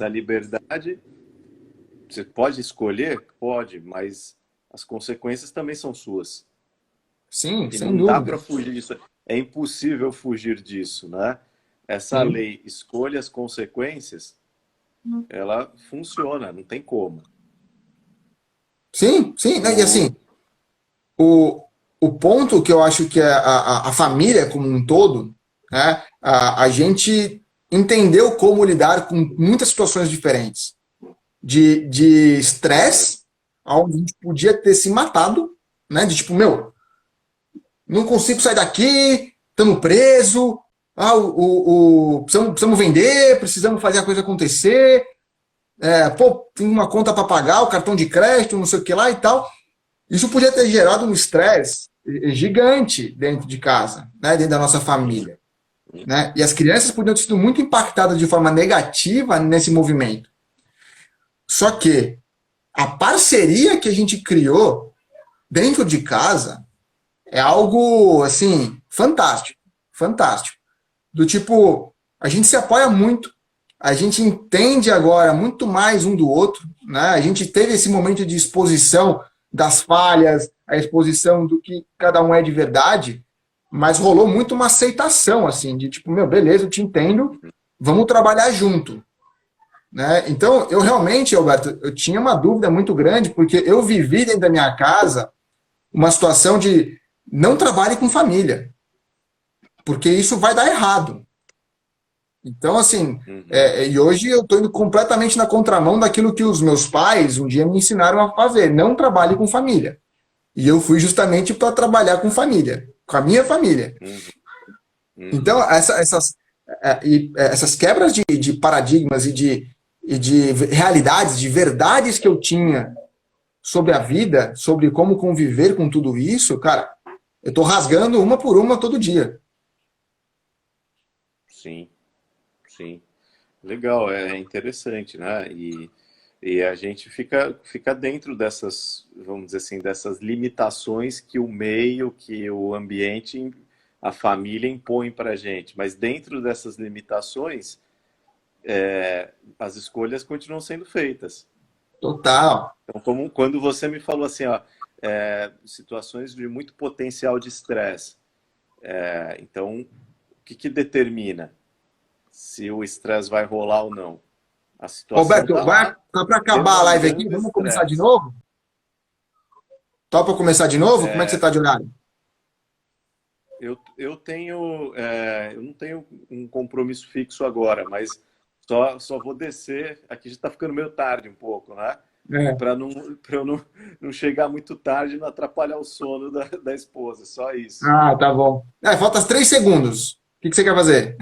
liberdade Você pode escolher? Pode, mas as consequências também são suas. Sim, E sem não dá para dúvida. fugir disso. É impossível fugir disso, né? Essa Sim, lei escolha as consequências, ela funciona, não tem como. sim, sim. Né? E O... assim, o, o ponto que eu acho que é a família como um todo, né? A gente entendeu como lidar com muitas situações diferentes. De estresse, onde a gente podia ter se matado, né? De tipo, meu, não consigo sair daqui, estamos presos, precisamos vender, precisamos fazer a coisa acontecer, pô, tem uma conta para pagar, o cartão de crédito, não sei o que lá e tal. Isso podia ter gerado um estresse gigante dentro de casa, né, dentro da nossa família. Né? E as crianças podiam ter sido muito impactadas de forma negativa nesse movimento. Só que a parceria que a gente criou dentro de casa é algo, assim, fantástico. Fantástico. Do tipo, a gente se apoia muito, a gente entende agora muito mais um do outro, né? A gente teve esse momento de exposição das falhas, a exposição do que cada um é de verdade, mas rolou muito uma aceitação, assim, de tipo, meu, beleza, eu te entendo, vamos trabalhar junto, né? Então, eu realmente, Alberto, eu tinha uma dúvida muito grande, porque eu vivi dentro da minha casa uma situação de não trabalhe com família, porque isso vai dar errado. Então, assim, Uhum. e hoje eu estou indo completamente na contramão daquilo que os meus pais um dia me ensinaram a fazer. Não trabalhe com família. E eu fui justamente para trabalhar com família, com a minha família. Uhum. Então, Uhum. essas quebras de paradigmas e de realidades, de verdades que eu tinha sobre a vida, sobre como conviver com tudo isso, cara, eu estou rasgando uma por uma todo dia. Sim, sim. Legal, é interessante, né? E a gente fica dentro dessas, vamos dizer assim, dessas limitações que o meio, que o ambiente, a família impõe para a gente. Mas dentro dessas limitações, as escolhas continuam sendo feitas. Total. Então, como quando você me falou assim, ó, situações de muito potencial de estresse. Então, o que que determina se o estresse vai rolar ou não? A situação Roberto, está lá, só para acabar a live aqui, demandando vamos começar de estresse. novo? Topa começar de novo? Como é que você está de horário? Eu tenho, eu não tenho um compromisso fixo agora, mas só vou descer. Aqui já está ficando meio tarde um pouco, né? É. Para eu não chegar muito tarde e não atrapalhar o sono da esposa, só isso. Ah, tá bom. Falta 3 segundos. O que você quer fazer?